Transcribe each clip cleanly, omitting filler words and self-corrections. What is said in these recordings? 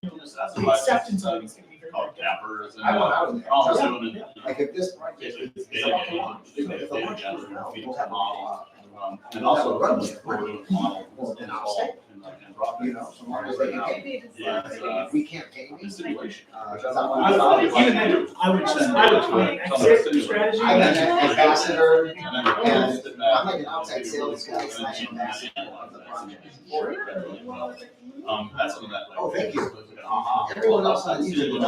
the acceptance of it's going to be very called cappers, and I want out of there. also doing it. Like if this project Basically, is data gathering, feeding to model, and also model and rock. you know, so long as they can pay. Yeah, We can't pay me. simulation. even then, I would exit strategy. I'm an ambassador, and And I'm like an outside sales guy, so I'm an ambassador of the project. That's something that. Oh, thank you. Everyone else on YouTube,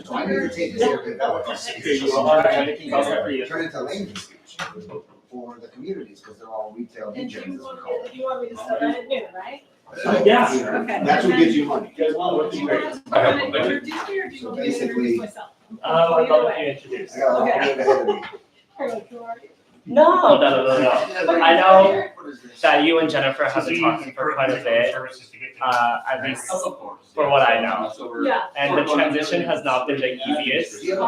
so I need to take this here, develop this. Turn into landing speech for the communities, because they're all retail And DJs. you want me to start at noon, right? Yeah. Okay. That's what gives you money. Do you want to introduce me or do you want me to introduce myself? I'd love to introduce. I got a long way ahead of me. Who are you? No. I know that you and Jennifer have been talking for quite a bit, at least for what I know. Yeah. And the transition has not been the easiest. With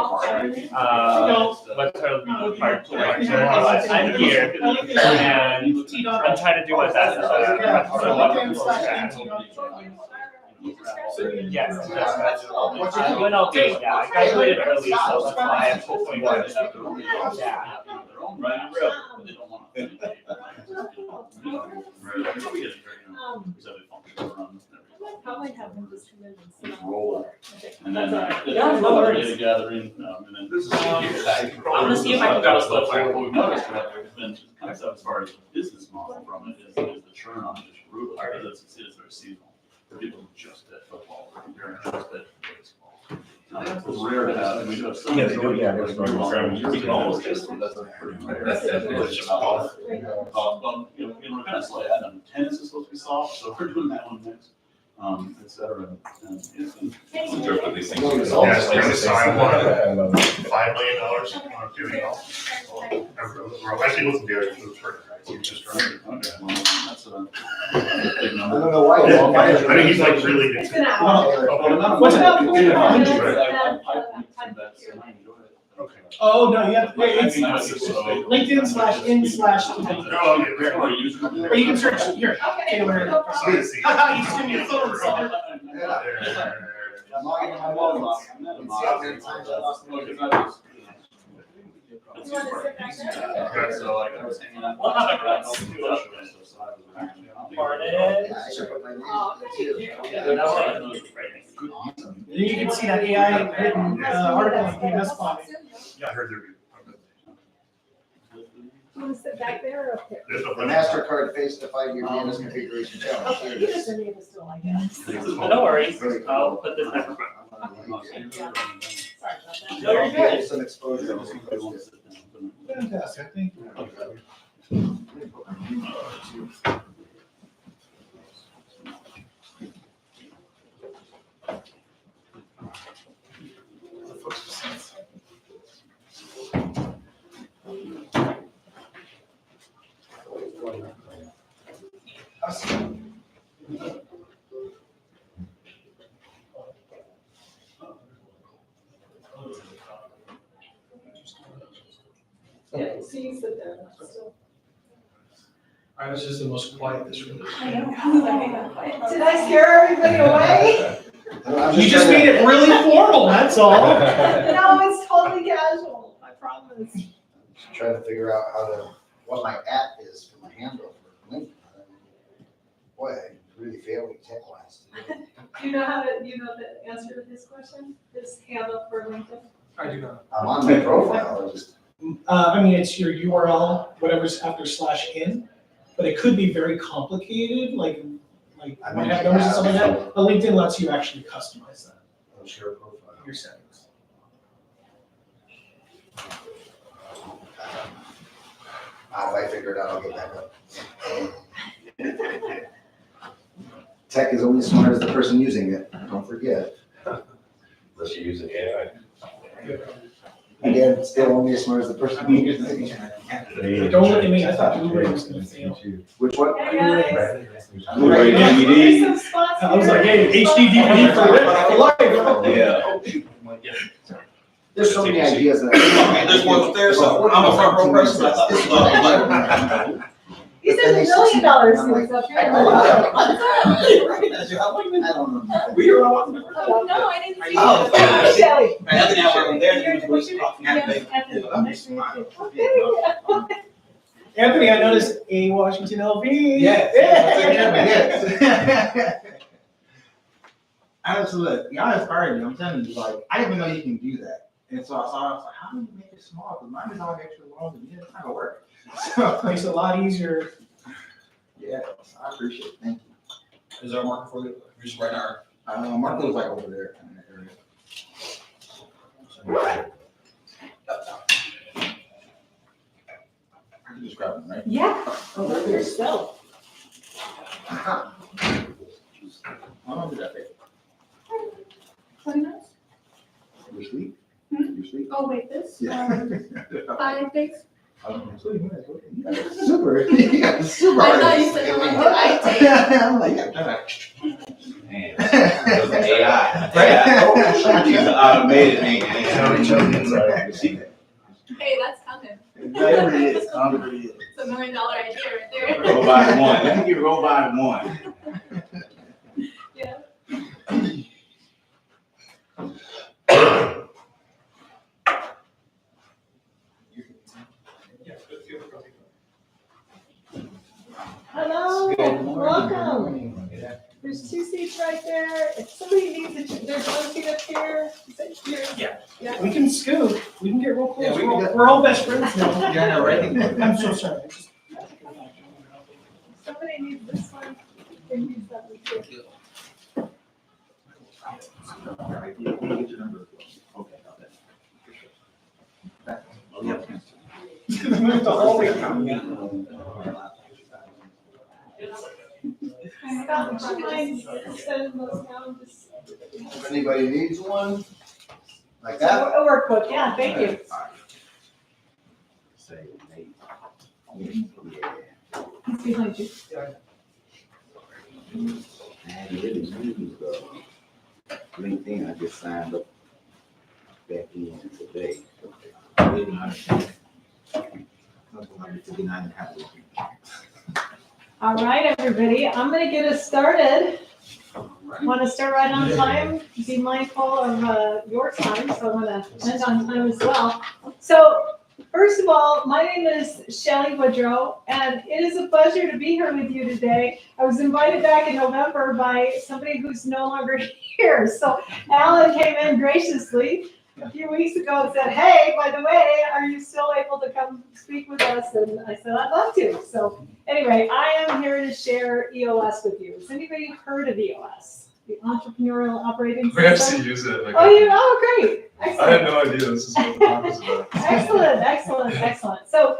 her part director, but I'm here and I'm trying to do my best Yes. I went okay, yeah. I graduated early, so that's why I'm hopefully going to. Yeah. Probably have them just come in and sit on. Roll. Okay. And then Yeah, no worries. data gathering, and then this is. I'm gonna see if I can grab a split fire. What we've noticed that there's been kind of as far as the business model from it is the churn on it is brutal, because it's very seasonal. For people who just did football, or just did baseball. It's rare to have, and we do have some. Yeah, they do, yeah, there's You can almost just. Great. Kind of slow, tennis is supposed to be soft, so we're doing that one next, et cetera. And it's been- Interpret these things. Yes, so I want $5 million on doing all. We're actually looking to do it for, right? Just right. Okay, well, that's a big I number. don't know why. I think he's like really good. It's an hour. What's that? Okay. Oh, no, yeah, it's LinkedIn LinkedIn/in/. Oh, okay, very good. Or you can search here. Okay. Taylor. No I problem. see. You just give me a phone number. I'm logging in my wallet. See how many times I lost my You want to sit back there? So like I was hanging out. We'll have a glass. Yeah, I should put my name. Oh, Then you can see that AI written article on PMS Body. Yeah, I heard there. You want to sit back there or up here? There's The a MasterCard face to 5-year DNS configuration challenge. Okay, you just need to still, I guess. No worries, I'll put this next. Sorry about that. No, you're good. Some exposure. Fantastic, thank you. Yeah, so you sit there. Still. I was just the most quiet this room. I know. Did I scare everybody away? You just made it really formal, that's all. No, it's totally casual, I promise. Trying to figure out what my at is for my handle for LinkedIn. Boy, I really failed tech-wise. Do you know the answer to this question? This handle for LinkedIn? I do not. I'm on my profile, I just. I mean, it's your URL, whatever's after /in, but it could be very complicated, like I might mean, have numbers and yeah, stuff like that. But LinkedIn lets you actually customize that, I'll share a profile. your settings. If I figure it out, I'll get back up. Tech is only as smart as the person using it, don't forget. Unless you're using AI. Again, still only as smart as the person using it. Don't look at me, I thought Blu-ray was gonna fail. Which one? Hey, guys. Blu-ray There's some spots I was here. like, hey, HD DVD for life. Yeah. There's so many ideas that. There's one up there, so I'm a front row person. I thought this was all. He said get $1 million I'm like, seats up here. I don't know. We were all. Oh, no, I didn't see Oh, that. okay. Shelley. Another now we're there. You're- what's your name? Yes, Anthony. Nice to meet you. Okay. Anthony, I noticed a Washington LV. Yes. Yeah. Yes. Absolutely. Y'all inspired me. I'm telling you, like, I didn't even know you can do that. And so I was like, how do you make it small? Because mine is all extra long and it's not gonna work. So, Makes it a lot easier. yeah, I appreciate it. Thank you. Is there a marker for you? We're just right now. Marco's like over there in that area. I can just grab them, right? Yeah, over yourself. How long did that take? 20 minutes? You sleep? Hmm? You sleep? Oh, wait, this? Yeah. 5 days? Super. You got super. I thought you said how long did I take? I'm like, yeah, Man, it was AI. She's automated, Hey, that's coming. Whatever it is, whatever it is. It's $1 million idea right there. Robot one, let me get robot one. Yeah. Hello, welcome. There's 2 seats right there. If somebody needs it, there's 1 seat up here. Is that yours? Yeah. Yeah. We can scoot. We can get real close. Yeah, we can get- We're all best friends now. Yeah, I know, right? I'm so sorry. I just- Somebody needs this one. They use that one too. Alright, yeah, we'll get your number. Okay, got that. Oh, yeah. Move the whole way. Scott, would you mind sending those down? Just- If anybody needs one, like A that. workbook, yeah, thank you. Say, Nate. Yeah. He's behind you. I really use LinkedIn. I just signed up back in today. All right, everybody, I'm gonna get us started. Want to start right on time, be mindful of your time, so I'm gonna end on time as well. So, first of all, my name is Shelley Woodrow, and it is a pleasure to be here with you today. I was invited back in November by somebody who's no longer here, so Alan came in graciously a few weeks ago and said, hey, by the way, are you still able to come speak with us? And I said, I'd love to. So anyway, I am here to share EOS with you. Has anybody heard of EOS? The Entrepreneurial Operating We actually System? use it. Like, Oh, great. I had Excellent. no idea this is what the talk was about. Excellent. So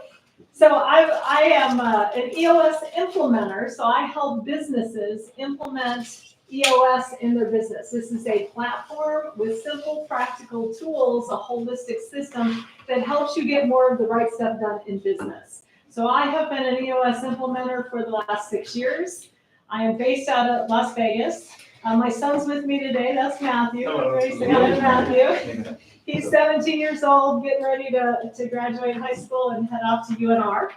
I am an EOS implementer, so I help businesses implement EOS in their business. This is a platform with simple, practical tools, a holistic system that helps you get more of the right stuff done in business. So I have been an EOS implementer for the last 6 years. I am based out of Las Vegas. My son's with me today. That's Matthew. Hello. Everybody say hello to Matthew. He's 17 years old, getting ready to graduate high school and head off to UNR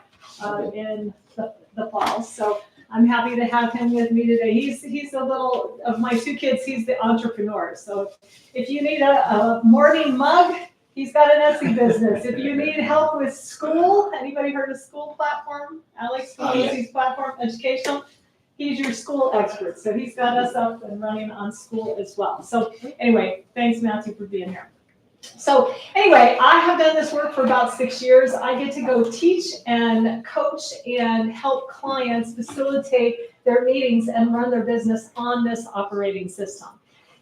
in the fall. So I'm happy to have him with me today. He's a little, of my 2 kids, he's the entrepreneur. So if you need a morning mug, he's got an Etsy business. If you need help with school, anybody heard of School Platform? Alex, Etssy's platform, educational. He's your school expert. So he's got us up and running on school as well. So anyway, thanks Matthew for being here. So anyway, I have done this work for about 6 years. I get to go teach and coach and help clients facilitate their meetings and run their business on this operating system.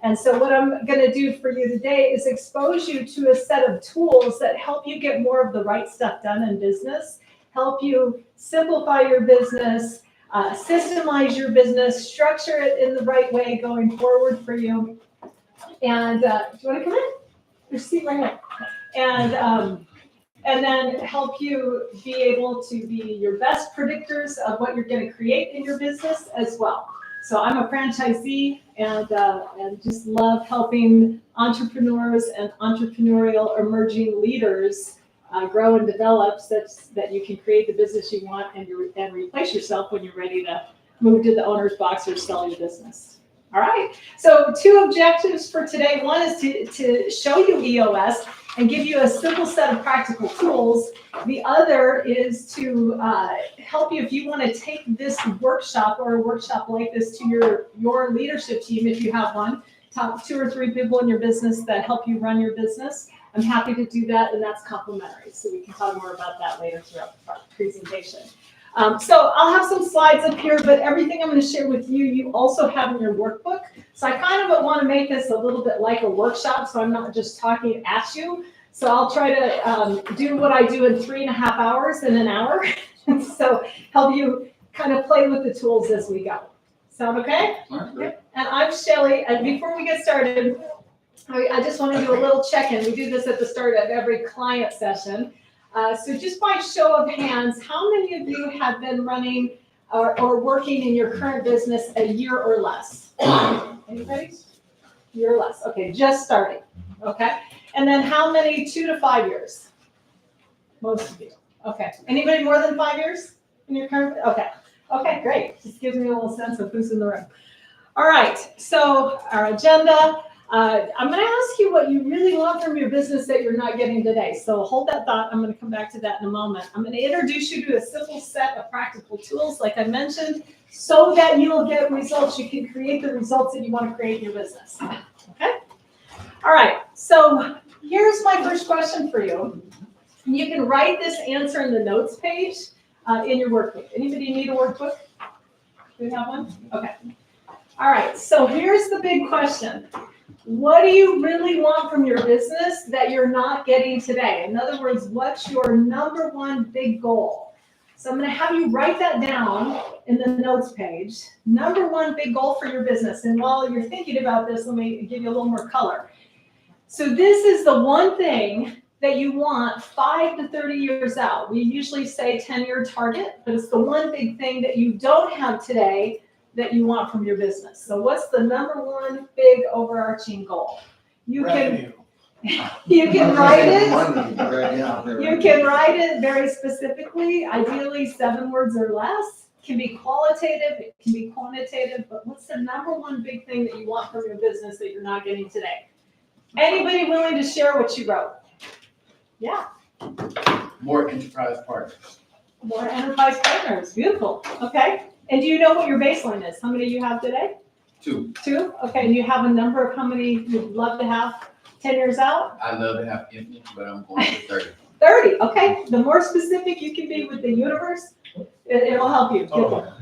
And so what I'm going to do for you today is expose you to a set of tools that help you get more of the right stuff done in business, help you simplify your business, systemize your business, structure it in the right way going forward for you. And do you want to come in? There's a seat right here. And then help you be able to be your best predictors of what you're going to create in your business as well. So I'm a franchisee and just love helping entrepreneurs and entrepreneurial emerging leaders grow and develop such that you can create the business you want and replace yourself when you're ready to move to the owner's box or sell your business. All right, so 2 objectives for today. One is to show you EOS and give you a simple set of practical tools. The other is to help you if you want to take this workshop or a workshop like this to your leadership team, if you have one, top 2 or 3 people in your business that help you run your business. I'm happy to do that, and that's complimentary. So we can talk more about that later throughout the presentation. So I'll have some slides up here, but everything I'm going to share with you, you also have in your workbook. So I kind of want to make this a little bit like a workshop, so I'm not just talking at you. So I'll try to do what I do in 3.5 hours in an hour. So help you kind of play with the tools as we go. Sound okay? Yep. And I'm Shelley, and before we get started, I just want to do a little check-in. We do this at the start of every client session. So just by show of hands, how many of you have been running or working in your current business a year or less? Anybody? Year or less. Okay, just starting. Okay. And then how many 2 to 5 years? Most of you. Okay. Anybody more than 5 years in your current? Okay. Okay, great. Just gives me a little sense of who's in the room. All right. So our agenda. I'm going to ask you what you really want from your business that you're not getting today. So hold that thought. I'm going to come back to that in a moment. I'm going to introduce you to a simple set of practical tools, like I mentioned, so that you'll get results. You can create the results that you want to create in your business. Okay? All right. So here's my first question for you. You can write this answer in the notes page in your workbook. Anybody need a workbook? Do you have one? Okay. All right. So here's the big question. What do you really want from your business that you're not getting today? In other words, what's your number one big goal? So I'm going to have you write that down in the notes page. Number one big goal for your business. And while you're thinking about this, let me give you a little more color. So this is the one thing that you want 5 to 30 years out. We usually say 10-year target, but it's the one big thing that you don't have today that you want from your business. So what's the number one big overarching goal? You can write it. You can write it very specifically, ideally 7 words or less. It can be qualitative, it can be quantitative, but what's the number one big thing that you want from your business that you're not getting today? Anybody willing to share what you wrote? Yeah. More enterprise partners. More enterprise partners. Beautiful. Okay. And do you know what your baseline is? How many do you have today? 2. 2? Okay. And you have a number of how many you'd love to have 10 years out? I love to have infinite, but I'm going for 30. 30. Okay. The more specific you can be with the universe, it'll help you.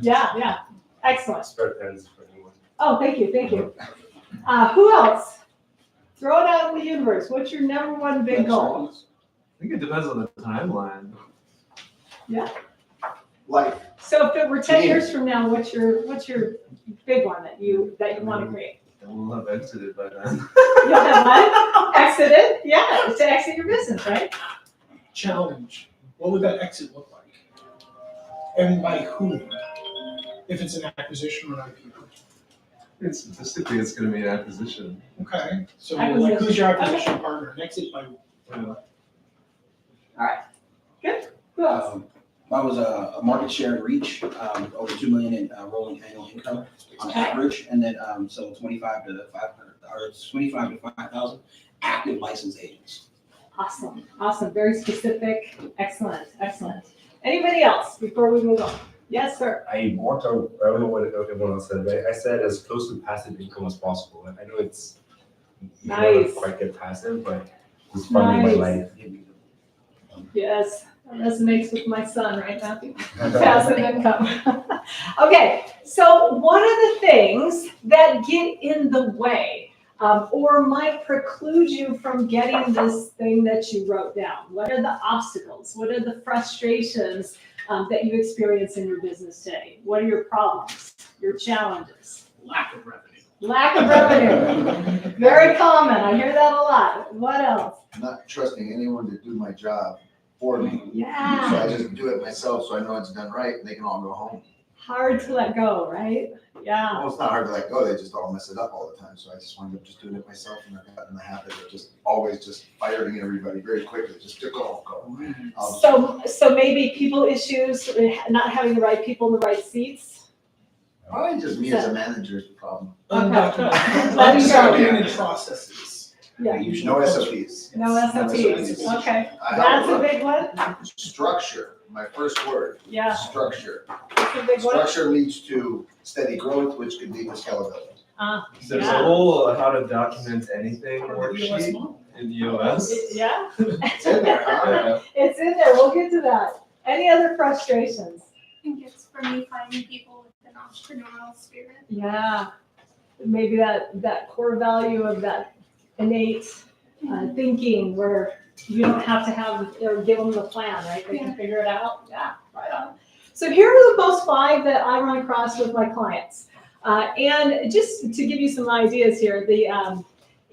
Yeah. Excellent. Spare pens for anyone. Oh, thank you. Thank you. Who else? Throw it out in the universe. What's your number one big goal? I think it depends on the timeline. Yeah. Life. So if it were 10 years from now, what's your big one that you want to create? And we'll have exited by then. You'll have what? Exited? Yeah, to exit your business, right? Challenge. What would that exit look like? And by whom? If it's an acquisition or an IPO. Statistically, it's going to be an acquisition. Okay. So like, who's your acquisition partner? An exit by who? All right. Good. Who else? Mine was a market share and reach, over 2 million in rolling annual income on average, and then so 25 to 500 or 25 to 5,000 active licensed agents. Awesome. Very specific. Excellent. Anybody else before we move on? Yes, sir. I worked on, I don't know what everyone else said, but I said as close to passive income as possible. And I know it's Nice. not quite get passive, but it's funding my life. Yes, that resonates with my son, right, Matthew? Passive income. Okay, so what are the things that get in the way or might preclude you from getting this thing that you wrote down? What are the obstacles? What are the frustrations that you experience in your business today? What are your problems, your challenges? Lack of revenue. Lack of revenue. Very common. I hear that a lot. What else? Not trusting anyone to do my job for me. Yeah. So I just do it myself so I know it's done right and they can all go home. Hard to let go, right? Yeah. Well, it's not hard to let go, they just all mess it up all the time, so I just wound up just doing it myself, and I got in the habit of just always just firing everybody very quickly, just to go. So maybe people issues, not having the right people in the right seats. Probably just me as a manager's problem. Undocumented processes. Yeah. No SOPs. No SOPs, okay. That's a big one? Structure, my first word. Yeah, Structure. that's a big one. Structure leads to steady growth, which could lead to scalability. There's Yeah. a whole how to document anything Or the US worksheet model. in EOS. Yeah, It's in there, huh? Yeah. it's in there, we'll get to that. Any other frustrations? I think it's for me finding people with an entrepreneurial spirit. Yeah, maybe that core value of that innate thinking where you don't have to have, or give them the plan, right? They can figure it out. Yeah, right on. So here are the most 5 that I run across with my clients. And just to give you some ideas here, the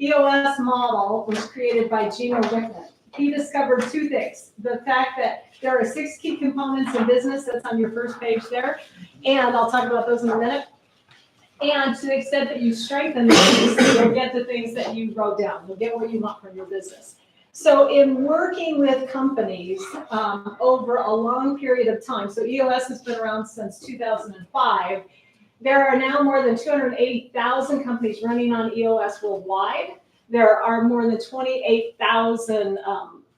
EOS model was created by Gino Wickman. He discovered 2 things. The fact that there are 6 key components in business, that's on your first page there. And I'll talk about those in a minute. And to the extent that you strengthen these, you'll get the things that you wrote down. You'll get what you want from your business. So in working with companies over a long period of time, so EOS has been around since 2005, there are now more than 280,000 companies running on EOS worldwide. There are more than 28,000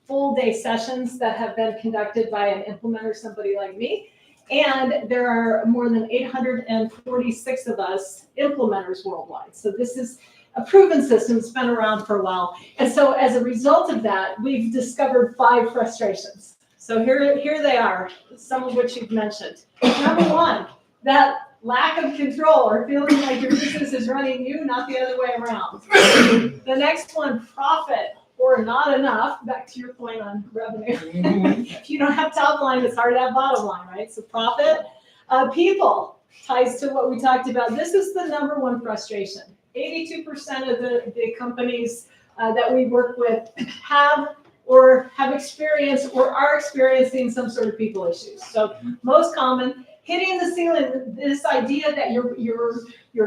full-day sessions that have been conducted by an implementer, somebody like me. And there are more than 846 of us implementers worldwide. So this is a proven system that's been around for a while. And so as a result of that, we've discovered 5 frustrations. So here they are, some of which you've mentioned. Number 1, that lack of control or feeling like your business is running you, not the other way around. The next one, profit or not enough, back to your point on revenue. If you don't have top line, it's hard to have bottom line, right? So profit. People ties to what we talked about. This is the number 1 frustration. 82% of the companies that we work with have experienced or are experiencing some sort of people issues. So most common, hitting the ceiling, this idea that you're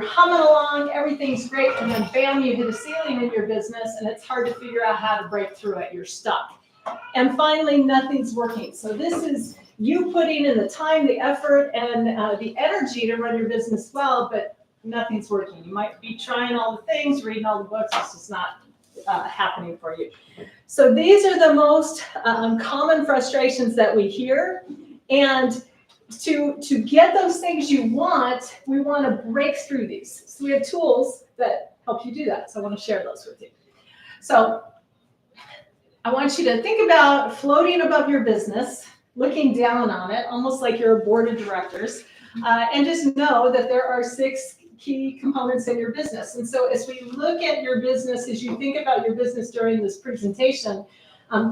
humming along, everything's great, and then bam, you hit a ceiling in your business and it's hard to figure out how to break through it, you're stuck. And finally, nothing's working. So this is you putting in the time, the effort, and the energy to run your business well, but nothing's working. You might be trying all the things, reading all the books, it's just not happening for you. So these are the most common frustrations that we hear. And to get those things you want, we want to break through these. So we have tools that help you do that. So I want to share those with you. So I want you to think about floating above your business, looking down on it, almost like you're a board of directors, and just know that there are 6 key components in your business. And so as we look at your business, as you think about your business during this presentation,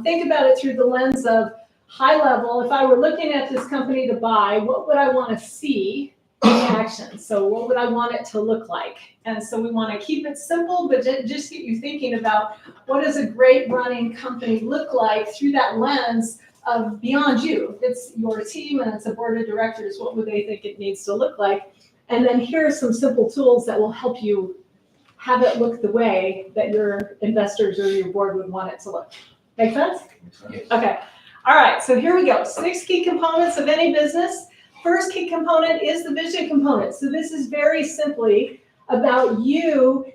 think about it through the lens of high level. If I were looking at this company to buy, what would I want to see in action? So what would I want it to look like? And so we want to keep it simple, but just get you thinking about what does a great running company look like through that lens of beyond you. If it's your team and it's a board of directors, what would they think it needs to look like? And then here are some simple tools that will help you have it look the way that your investors or your board would want it to look. Make sense? Okay. All right, so here we go. 6 key components of any business. First key component is the vision component. So this is very simply about you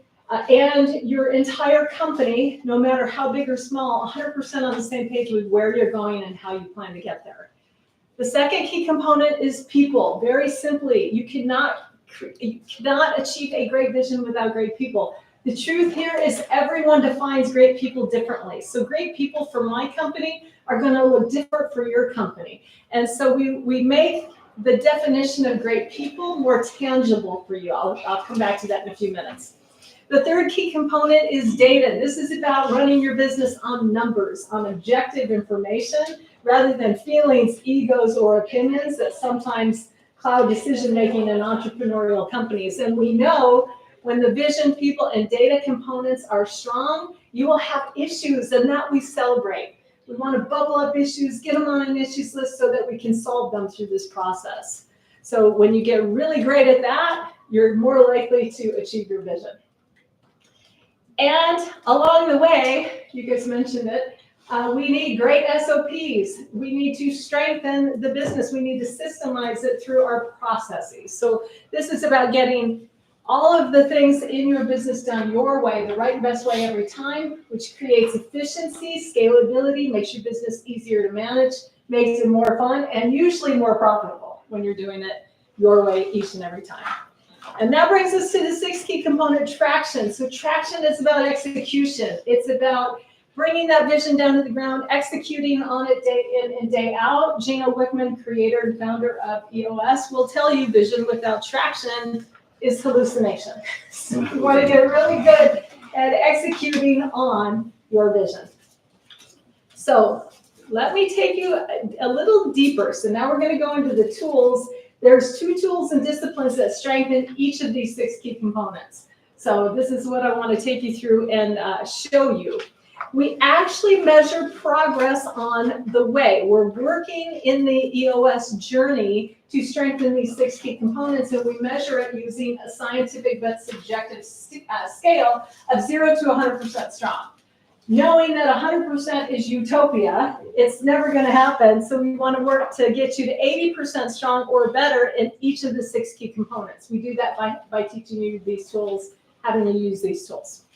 and your entire company, no matter how big or small, 100% on the same page with where you're going and how you plan to get there. The second key component is people. Very simply, you cannot achieve a great vision without great people. The truth here is everyone defines great people differently. So great people for my company are going to look different for your company. And so we make the definition of great people more tangible for you. I'll come back to that in a few minutes. The third key component is data. This is about running your business on numbers, on objective information, rather than feelings, egos, or opinions that sometimes cloud decision-making in entrepreneurial companies. And we know when the vision, people, and data components are strong, you will have issues, and that we celebrate. We want to bubble up issues, get them on an issues list so that we can solve them through this process. So when you get really great at that, you're more likely to achieve your vision. And along the way, you guys mentioned it, we need great SOPs. We need to strengthen the business. We need to systemize it through our processes. So this is about getting all of the things in your business done your way, the right and best way every time, which creates efficiency, scalability, makes your business easier to manage, makes it more fun, and usually more profitable when you're doing it your way each and every time. And that brings us to the 6th key component, traction. So traction is about execution. It's about bringing that vision down to the ground, executing on it day in and day out. Gina Wickman, creator and founder of EOS, will tell you vision without traction is hallucination. So you want to get really good at executing on your vision. So let me take you a little deeper. So now we're going to go into the tools. There's 2 tools and disciplines that strengthen each of these 6 key components. So this is what I want to take you through and show you. We actually measure progress on the way. We're working in the EOS journey to strengthen these 6 key components, and we measure it using a scientific but subjective scale of 0 to 100% strong. Knowing that 100% is utopia, it's never going to happen, so we want to work to get you to 80% strong or better in each of the 6 key components. We do that by teaching you these tools, having to use these tools.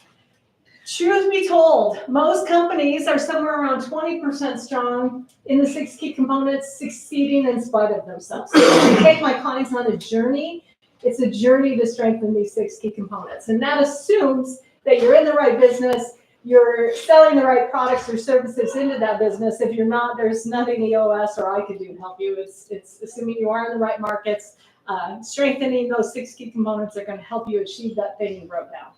Truth be told, most companies are somewhere around 20% strong in the 6 key components, succeeding in spite of themselves. So I take my clients on a journey. It's a journey to strengthen these 6 key components. And that assumes that you're in the right business, you're selling the right products or services into that business. If you're not, there's nothing EOS or I could do to help you. It's assuming you are in the right markets. Strengthening those 6 key components are going to help you achieve that thing you wrote down.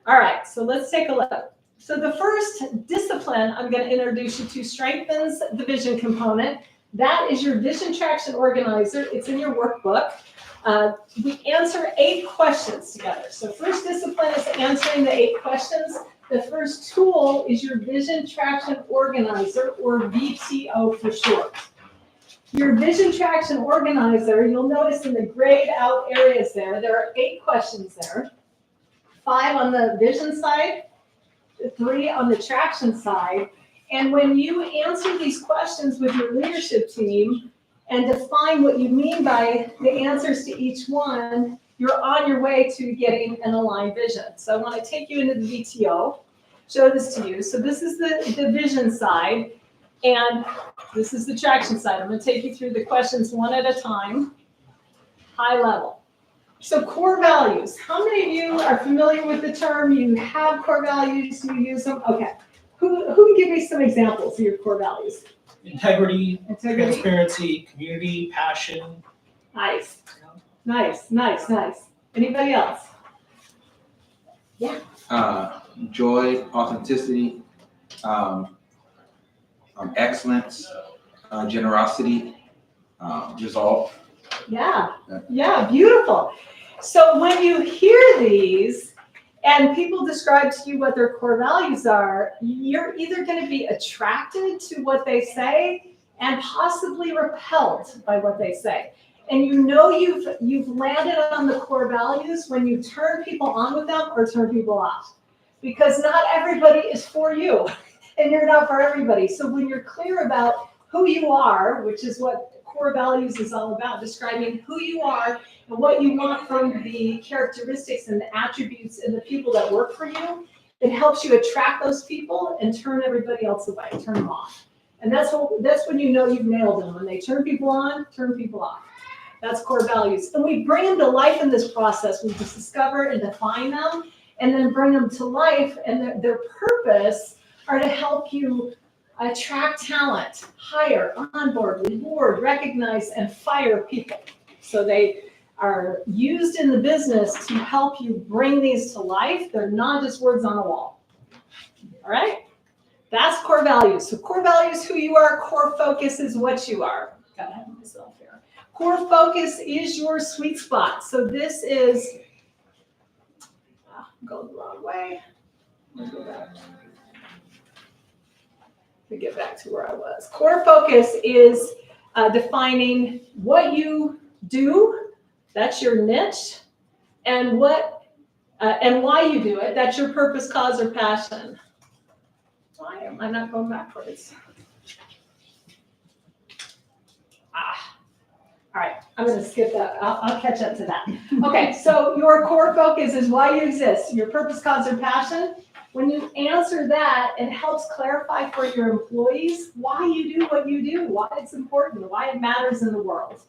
All right, so let's take a look. So the first discipline I'm going to introduce you to strengthens the vision component. That is your vision traction organizer. It's in your workbook. We answer 8 questions together. So first discipline is answering the 8 questions. The first tool is your vision traction organizer, or VTO for short. Your vision traction organizer, you'll notice in the grayed out areas there are 8 questions there. 5 on the vision side, 3 on the traction side. And when you answer these questions with your leadership team and define what you mean by the answers to each one, you're on your way to getting an aligned vision. So I want to take you into the VTO, show this to you. So this is the vision side, and this is the traction side. I'm going to take you through the questions one at a time, high level. So core values. How many of you are familiar with the term? You have core values, you use them? Okay. Who can give me some examples of your core values? Integrity, transparency, community, passion. Nice. Nice. Anybody else? Yeah. Joy, authenticity, excellence, generosity, resolve. Yeah, beautiful. So when you hear these and people describe to you what their core values are, you're either going to be attracted to what they say and possibly repelled by what they say. And you know you've landed on the core values when you turn people on with them or turn people off. Because not everybody is for you, and you're not for everybody. So when you're clear about who you are, which is what core values is all about, describing who you are and what you want from the characteristics and the attributes and the people that work for you, it helps you attract those people and turn everybody else away, turn them off. And that's when you know you've nailed them. When they turn people on, turn people off. That's core values. And we bring them to life in this process. We just discover and define them and then bring them to life, and their purpose are to help you attract talent, hire, onboard, reward, recognize, and fire people. So they are used in the business to help you bring these to life. They're not just words on a wall. All right? That's core values. So core values, who you are. Core focus is what you are. Gotta have myself here. Core focus is your sweet spot. So this is, I'm going the wrong way. Let me go back. Let me get back to where I was. Core focus is defining what you do, that's your niche, and why you do it, that's your purpose, cause, or passion. Why am I not going backwards? All right, I'm gonna skip that. I'll catch up to that. Okay, so your core focus is why you exist, your purpose, cause, or passion. When you answer that, it helps clarify for your employees why you do what you do, why it's important, why it matters in the world.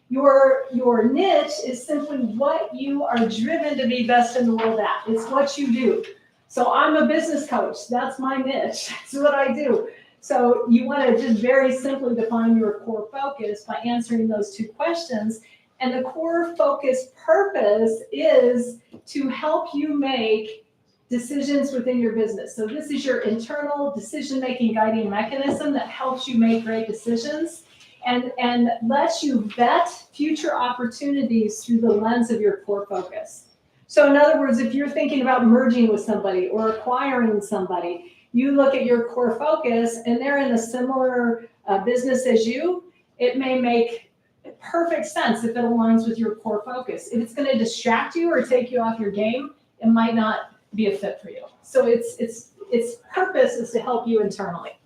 Your niche is simply what you are driven to be best in the world at. It's what you do. So I'm a business coach. That's my niche. That's what I do. So you want to just very simply define your core focus by answering those two questions. And the core focus purpose is to help you make decisions within your business. So this is your internal decision-making guiding mechanism that helps you make great decisions and lets you vet future opportunities through the lens of your core focus. So in other words, if you're thinking about merging with somebody or acquiring somebody, you look at your core focus and they're in a similar business as you, it may make perfect sense if it aligns with your core focus. If it's going to distract you or take you off your game, it might not be a fit for you. So its purpose is to help you internally.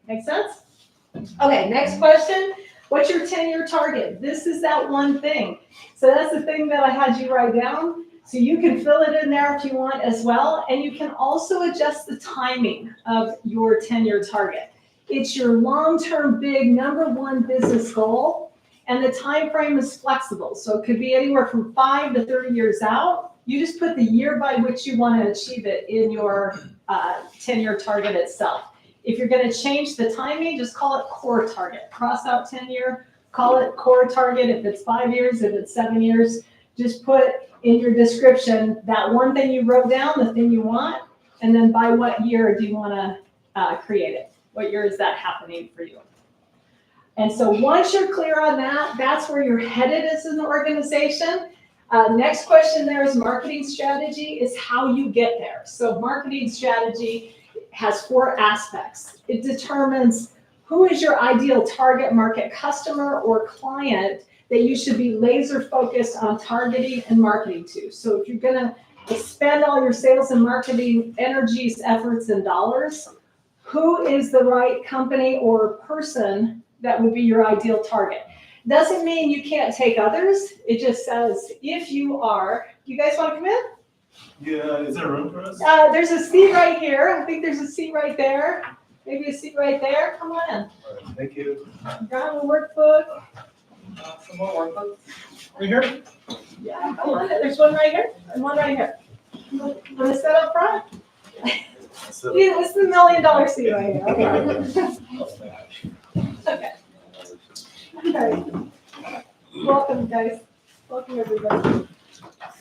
Make sense? Okay, next question. What's your 10-year target? This is that one thing. So that's the thing that I had you write down. So you can fill it in there if you want as well. And you can also adjust the timing of your 10-year target. It's your long-term big number one business goal. And the time frame is flexible. So it could be anywhere from 5 to 30 years out. You just put the year by which you want to achieve it in your 10-year target itself. If you're going to change the timing, just call it core target. Cross out 10-year, call it core target. If it's 5 years, if it's 7 years, just put in your description that one thing you wrote down, the thing you want, and then by what year do you want to create it? What year is that happening for you? And so once you're clear on that, that's where you're headed as an organization. Next question there is marketing strategy is how you get there. So marketing strategy has 4 aspects. It determines who is your ideal target market customer or client that you should be laser focused on targeting and marketing to. So if you're gonna expend all your sales and marketing energies, efforts, and dollars, who is the right company or person that would be your ideal target? Doesn't mean you can't take others. It just says if you are, you guys wanna come in? Yeah, is there room for us? There's a seat right here. I think there's a seat right there. Maybe a seat right there. Come on in. Thank you. Grab a workbook. Some more workbook. Right here? Yeah, come on in. There's one right here and one right here. Want to sit up front? Yeah, this is the $1 million seat right here. Okay. Okay. Welcome, guys. Welcome, everybody.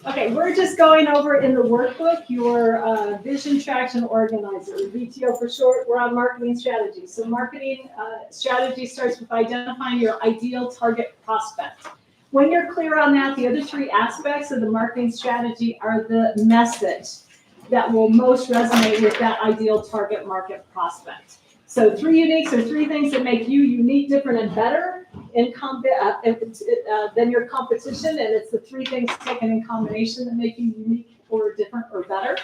Okay, we're just going over in the workbook your vision traction organizer, VTO for short. We're on marketing strategy. So marketing strategy starts with identifying your ideal target prospect. When you're clear on that, the other 3 aspects of the marketing strategy are the message that will most resonate with that ideal target market prospect. So 3 uniques or 3 things that make you unique, different, and better than your competition, and it's the 3 things taken in combination that make you unique or different or better.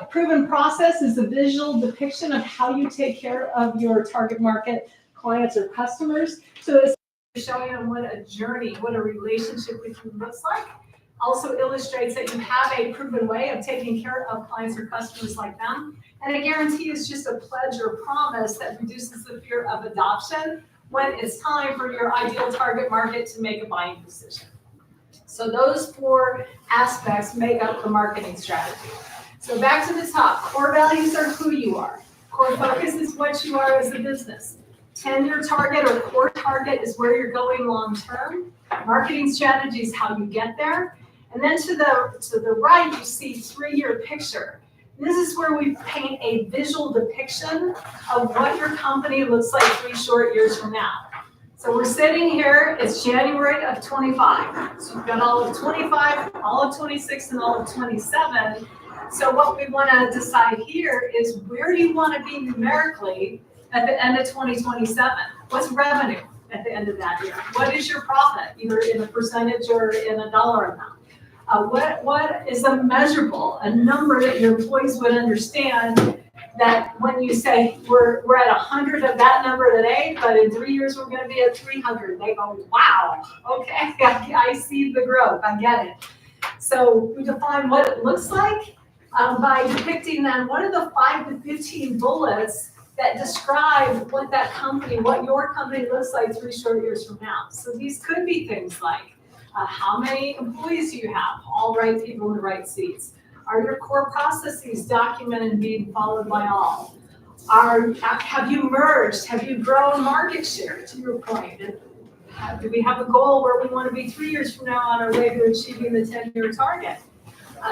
Proven process is a visual depiction of how you take care of your target market clients or customers. So it's showing them what a journey, what a relationship with you looks like. Also illustrates that you have a proven way of taking care of clients or customers like them. And a guarantee is just a pledge or promise that reduces the fear of adoption when it's time for your ideal target market to make a buying decision. So those 4 aspects make up the marketing strategy. So back to the top, core values are who you are. Core focus is what you are as a business. 10-year target or core target is where you're going long term. Marketing strategy is how you get there. And then to the right, you see 3-year picture. This is where we paint a visual depiction of what your company looks like 3 short years from now. So we're sitting here, it's January of 25. So you've got all of 25, all of 26, and all of 27. So what we want to decide here is where do you want to be numerically at the end of 2027? What's revenue? at the end of that year? What is your profit, either in a percentage or in a dollar amount? What is a measurable, a number that your employees would understand, that when you say we're at 100 of that number today, but in 3 years we're going to be at 300, they go, wow, okay, I see the growth, I get it. So we define what it looks like by depicting then what are the 5 to 15 bullets that describe what that company, what your company looks like 3 short years from now. So these could be things like how many employees do you have, all right people in the right seats? Are your core processes documented and being followed by all? Have you merged? Have you grown market share, to your point? Do we have a goal where we want to be 3 years from now on our way to achieving the 10-year target?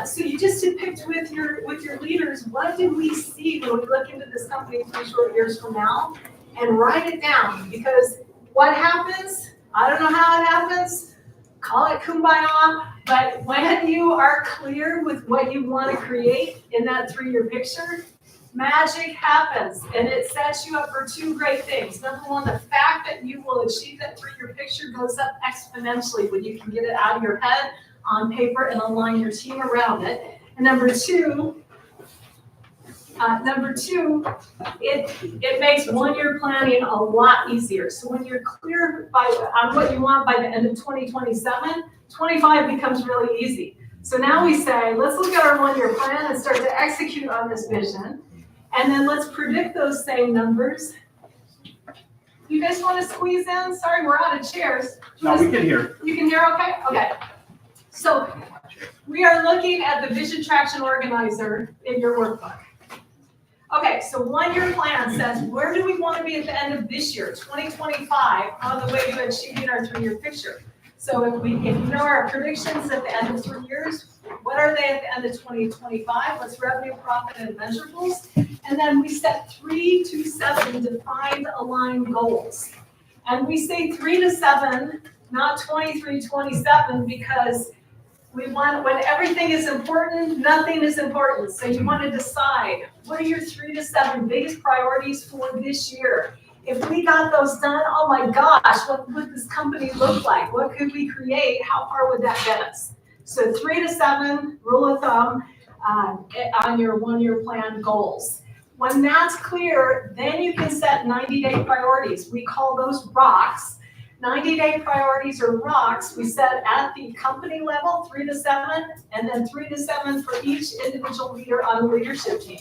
So you just depict with your leaders, what do we see when we look into this company 3 short years from now, and write it down. Because what happens, I don't know how it happens, call it kumbaya, but when you are clear with what you want to create in that 3-year picture, magic happens, and it sets you up for 2 great things. Number one, the fact that you will achieve that 3-year picture goes up exponentially when you can get it out of your head on paper and align your team around it. And number two, it makes 1-year planning a lot easier. So when you're clear on what you want by the end of 2027, 25 becomes really easy. So now we say, let's look at our 1-year plan and start to execute on this vision. And then let's predict those same numbers. You guys want to squeeze in? Sorry, we're out of chairs. No, we can hear. You can hear okay? Okay. So we are looking at the Vision Traction Organizer in your workbook. Okay, so 1-year plan says, where do we want to be at the end of this year, 2025, on the way to achieving our 3-year picture? So if you know our predictions at the end of 3 years, what are they at the end of 2025? What's revenue, profit, and measurables? And then we set 3 to 7 defined, aligned goals. And we say 3 to 7, not 23, 27, because we want, when everything is important, nothing is important. So you want to decide, what are your 3 to 7 biggest priorities for this year? If we got those done, oh my gosh, what would this company look like? What could we create? How far would that get us? So 3 to 7, rule of thumb, on your 1-year plan goals. When that's clear, then you can set 90-day priorities. We call those rocks. 90-day priorities or rocks we set at the company level, 3 to 7, and then 3 to 7 for each individual leader on the leadership team.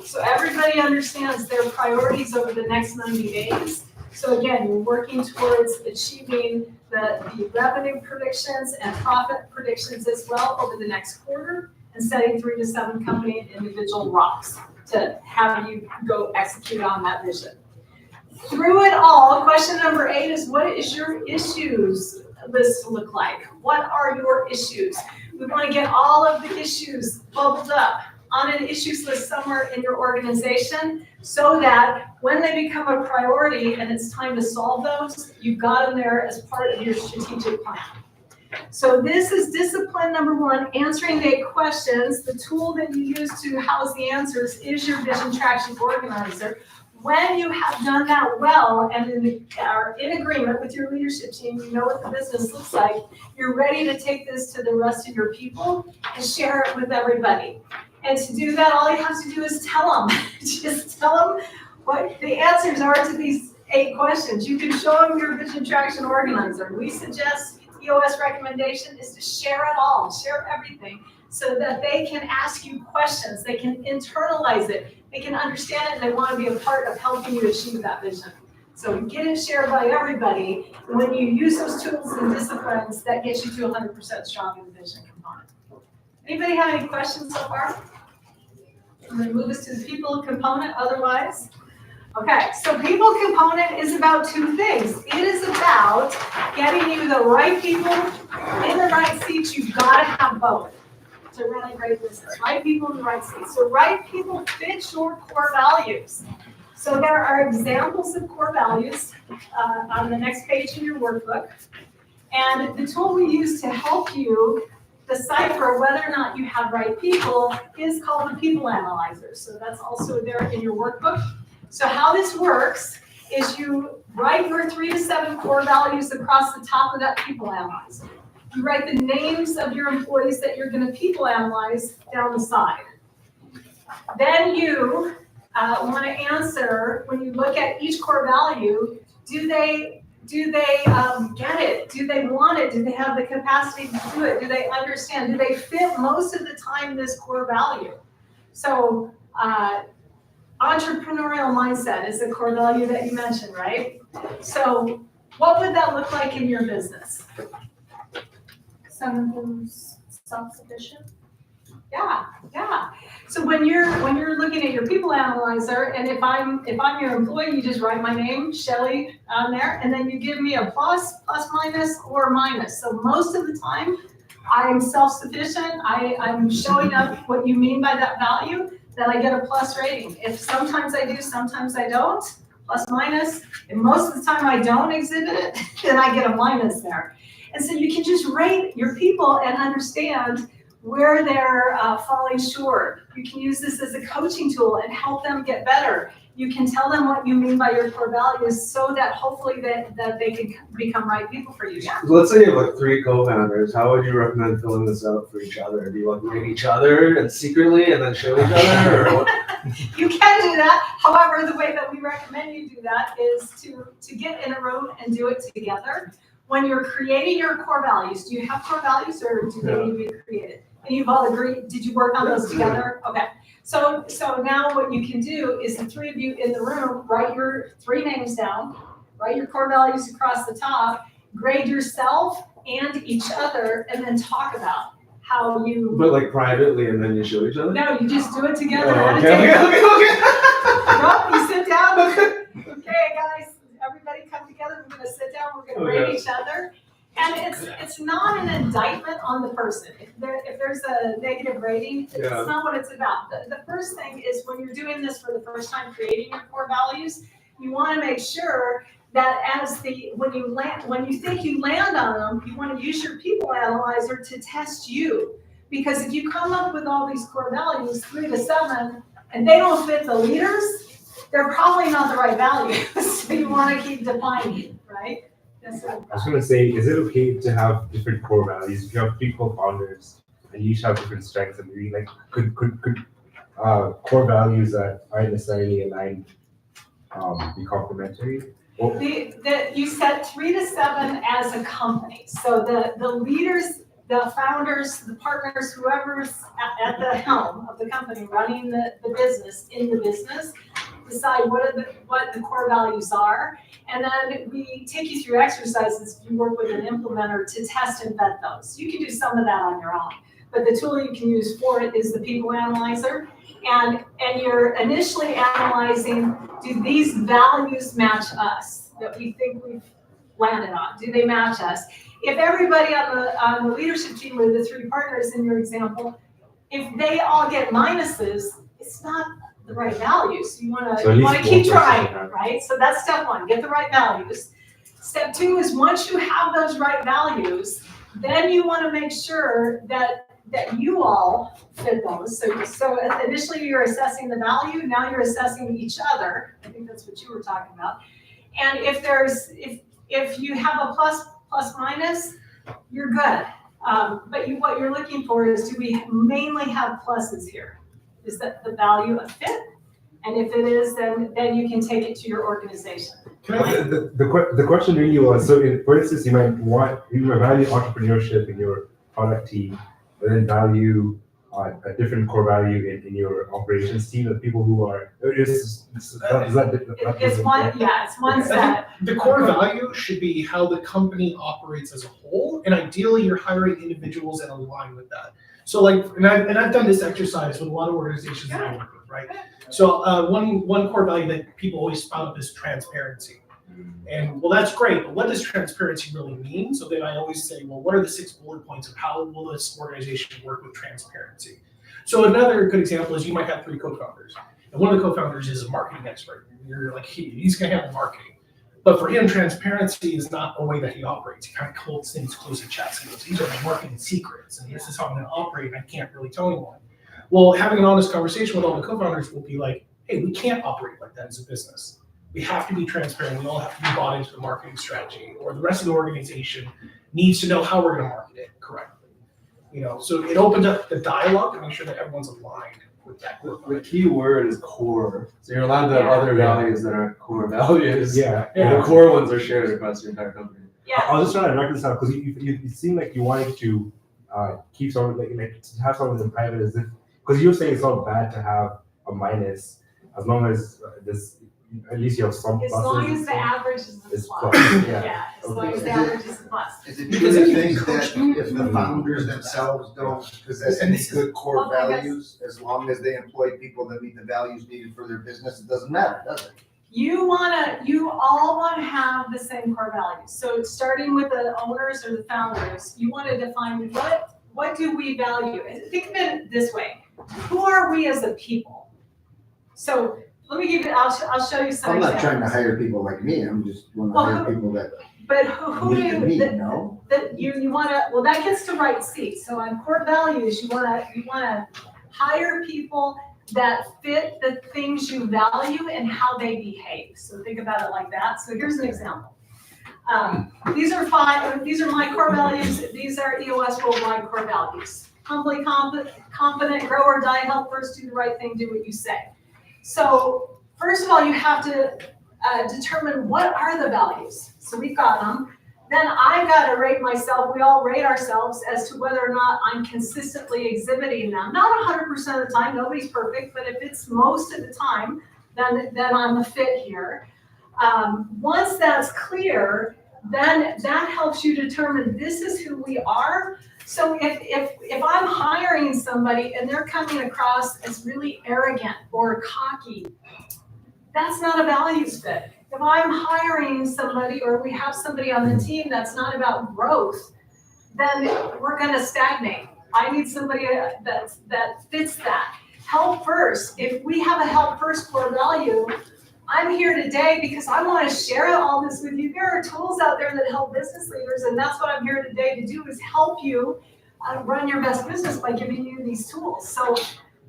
So everybody understands their priorities over the next 90 days. So again, you're working towards achieving the revenue predictions and profit predictions as well over the next quarter, and setting 3 to 7 company and individual rocks to have you go execute on that vision. Through it all, question number 8 is, what is your issues list look like? What are your issues? We want to get all of the issues bubbled up on an issues list somewhere in your organization, so that when they become a priority and it's time to solve those, you've got them there as part of your strategic plan. So this is discipline number 1, answering the 8 questions. The tool that you use to house the answers is your Vision Traction Organizer. When you have done that well and are in agreement with your leadership team, you know what the business looks like, you're ready to take this to the rest of your people and share it with everybody. And to do that, all you have to do is tell them. Just tell them what the answers are to these 8 questions. You can show them your Vision Traction Organizer. We suggest EOS recommendation is to share it all, share everything, so that they can ask you questions, they can internalize it, they can understand it, and they want to be a part of helping you achieve that vision. So get it shared by everybody. And when you use those tools and disciplines, that gets you to 100% strong in the vision component. Anybody have any questions so far? I'm going to move us to the people component otherwise. Okay, so people component is about 2 things. It is about getting you the right people in the right seats. You've got to have both to run a great business. Right people in the right seats. So right people fit your core values. So there are examples of core values on the next page in your workbook. And the tool we use to help you decipher whether or not you have right people is called the People Analyzer. So that's also there in your workbook. So how this works is you write your 3 to 7 core values across the top of that people analyzer. You write the names of your employees that you're gonna people analyze down the side. Then you wanna answer, when you look at each core value, do they get it? Do they want it? Do they have the capacity to do it? Do they understand? Do they fit most of the time this core value? So entrepreneurial mindset is a core value that you mentioned, right? So what would that look like in your business? Someone who's self-sufficient. Yeah. So when you're looking at your people analyzer, and if I'm your employee, you just write my name, Shelley, on there, and then you give me a plus, minus, or minus. So most of the time, I'm self-sufficient. I'm showing up what you mean by that value, then I get a plus rating. If sometimes I do, sometimes I don't, plus, minus. And most of the time I don't exhibit it, then I get a minus there. And so you can just rate your people and understand where they're falling short. You can use this as a coaching tool and help them get better. You can tell them what you mean by your core values so that hopefully that they can become right people for you. Yeah. Let's say you have like 3 co-founders. How would you recommend filling this out for each other? Do you like rate each other and secretly and then show each other, or what? You can do that. However, the way that we recommend you do that is to get in a room and do it together. When you're creating your core values, do you have core values or do they need to be created? And you've all agreed, did you work on those together? Okay. So now what you can do is the 3 of you in the room, write your 3 names down, write your core values across the top, grade yourself and each other, and then talk about how you. But like privately and then you show each other? No, you just do it together. Oh, at a okay. table. No, you sit down. Okay, guys, everybody come together. We're gonna sit down. We're gonna rate each other. And it's not an indictment on the person. If there's a negative rating, it's not what it's about. The first thing is when you're doing this for the first time, creating your core values, you want to make sure that when you think you land on them, you want to use your people analyzer to test you. Because if you come up with all these core values, 3 to 7, and they don't fit the leaders, they're probably not the right values. So you want to keep defining, right? Yes, sir. I was going to say, is it okay to have different core values? If you have 3 co-founders and you each have different strengths, and maybe like could core values that aren't necessarily aligned be complementary? Well, You said 3 to 7 as a company. So the leaders, the founders, the partners, whoever's at the helm of the company running the business in the business, decide what the core values are. And then we take you through exercises. You work with an implementer to test and vet those. You can do some of that on your own, but the tool you can use for it is the people analyzer. And you're initially analyzing, do these values match us that we think we've landed on? Do they match us? If everybody on the leadership team or the 3 partners in your example, if they all get minuses, it's not the right values. You want to keep trying, right? So that's step 1, get the right values. Step 2 is once you have those right values, then you want to make sure that you all fit those. So initially you're assessing the value, now you're assessing each other. I think that's what you were talking about. And if you have a plus minus, you're good. But what you're looking for is, do we mainly have pluses here? Is that the value a fit? And if it is, then you can take it to your organization. The question really was, so for instance, you might value entrepreneurship in your product team, but then value a different core value in your operations team, of people who are, it's one set. The core value should be how the company operates as a whole, and ideally you're hiring individuals that align with that. So and I've done this exercise with a lot of organizations that I work with, right? So one core value that people always spout up is transparency. And well, that's great, but what does transparency really mean? So then I always say, well, what are the 6 bullet points of how will this organization work with transparency? So another good example is you might have 3 co-founders, and one of the co-founders is a marketing expert. You're like, he's gonna handle marketing. But for him, transparency is not a way that he operates. He kind of holds things close to chest. He goes, these are my marketing secrets, and this is how I'm gonna operate, and I can't really tell anyone. Well, having an honest conversation with all the co-founders will be like, hey, we can't operate like that as a business. We have to be transparent. We all have to be bought into the marketing strategy, or the rest of the organization needs to know how we're going to market it correctly. So it opens up the dialogue to make sure that everyone's aligned with that. The key word is core. So you're allowed to have other values that are core values. Yeah. And the core ones are shared across your entire company. Yeah. I was just trying to reconcile because you seem like you wanted to keep someone like to have someone in private as if because you're saying it's not bad to have a minus as long as this at least you have some As pluses. long as the average is a It's plus. plus, yeah. Yeah, as long as the average is a plus. Is it true to think that if the founders themselves don't possess any good core Oh my gosh. values, as long as they employ people that meet the values needed for their business, it doesn't matter, does it? You all wanna have the same core values. So starting with the owners or the founders, you wanna define what do we value? And think of it this way, who are we as a people? So let me give you, I'll show you some I'm not examples. trying to hire people like me, I'm just want to Well, hire people that But who meet the do need, you, no? that you wanna, well, that gets to right seat. So on core values, you wanna hire people that fit the things you value and how they behave. So think about it like that. So here's an example. These are my core values. These are EOS Worldwide core values. Humbly confident, grow or die, help first, do the right thing, do what you say. So first of all, you have to determine what are the values. So we've got them. Then I've got to rate myself. We all rate ourselves as to whether or not I'm consistently exhibiting them. Not 100% of the time, nobody's perfect, but if it's most of the time, then I'm a fit here. Once that's clear, then that helps you determine this is who we are. So if I'm hiring somebody and they're coming across as really arrogant or cocky, that's not a values fit. If I'm hiring somebody or we have somebody on the team that's not about growth, then we're gonna stagnate. I need somebody that fits that. Help first. If we have a help first core value, I'm here today because I want to share all this with you. There are tools out there that help business leaders, and that's what I'm here today to do, is help you run your best business by giving you these tools. So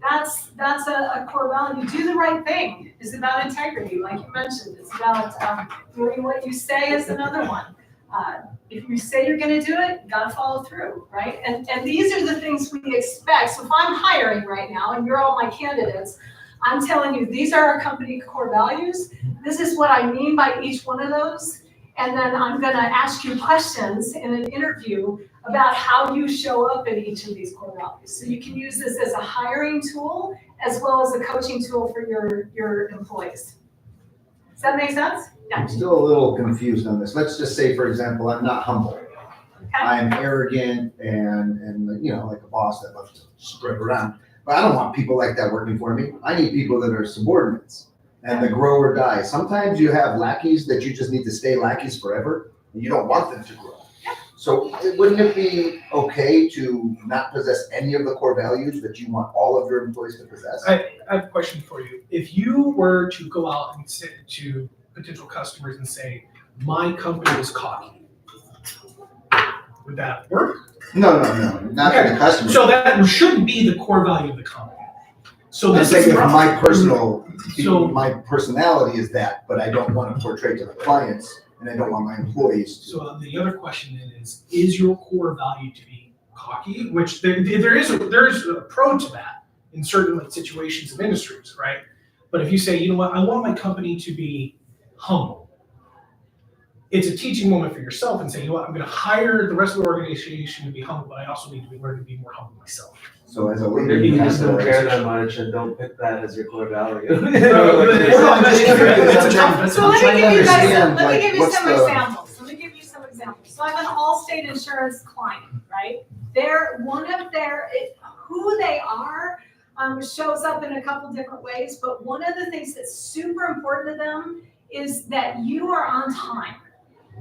that's a core value. Do the right thing. It's about integrity, like you mentioned. It's about doing what you say is another one. If you say you're going to do it, you got to follow through, right? And these are the things we expect. So if I'm hiring right now and you're all my candidates, I'm telling you, these are our company core values. This is what I mean by each one of those. And then I'm going to ask you questions in an interview about how you show up in each of these core values. So you can use this as a hiring tool as well as a coaching tool for your employees. Does that make sense? Yeah. I'm still a little confused on this. Let's just say, for example, I'm not humble. Okay. I'm arrogant and like a boss that loves to spread around. But I don't want people like that working for me. I need people that are subordinates and the grow or die. Sometimes you have lackeys that you just need to stay lackeys forever and you don't want them to grow. So wouldn't it be okay to not possess any of the core values that you want all of your employees to possess? I have a question for you. If you were to go out and say to potential customers and say, my company is cocky, would that work? No, not for the customer. So that shouldn't be the core value of the company. So I'm this saying is if my my personality is that, but I don't want to portray to the clients and I don't want my employees to. So the other question then is your core value to be cocky? Which there is a pro to that in certain situations of industries, right? But if you say, you know what, I want my company to be humble, it's a teaching moment for yourself and say, you know what, I'm going to hire the rest of the organization to be humble, but I also need to learn to be more humble myself. So as a leader, Maybe you have just to- don't care that much and don't pick that as your core value. It's a tough. So let me give you guys some, let me like, give you what's some the- examples. Let me give you some examples. So I have an Allstate insurance client, right? Who they are shows up in a couple different ways, but one of the things that's super important to them is that you are on time.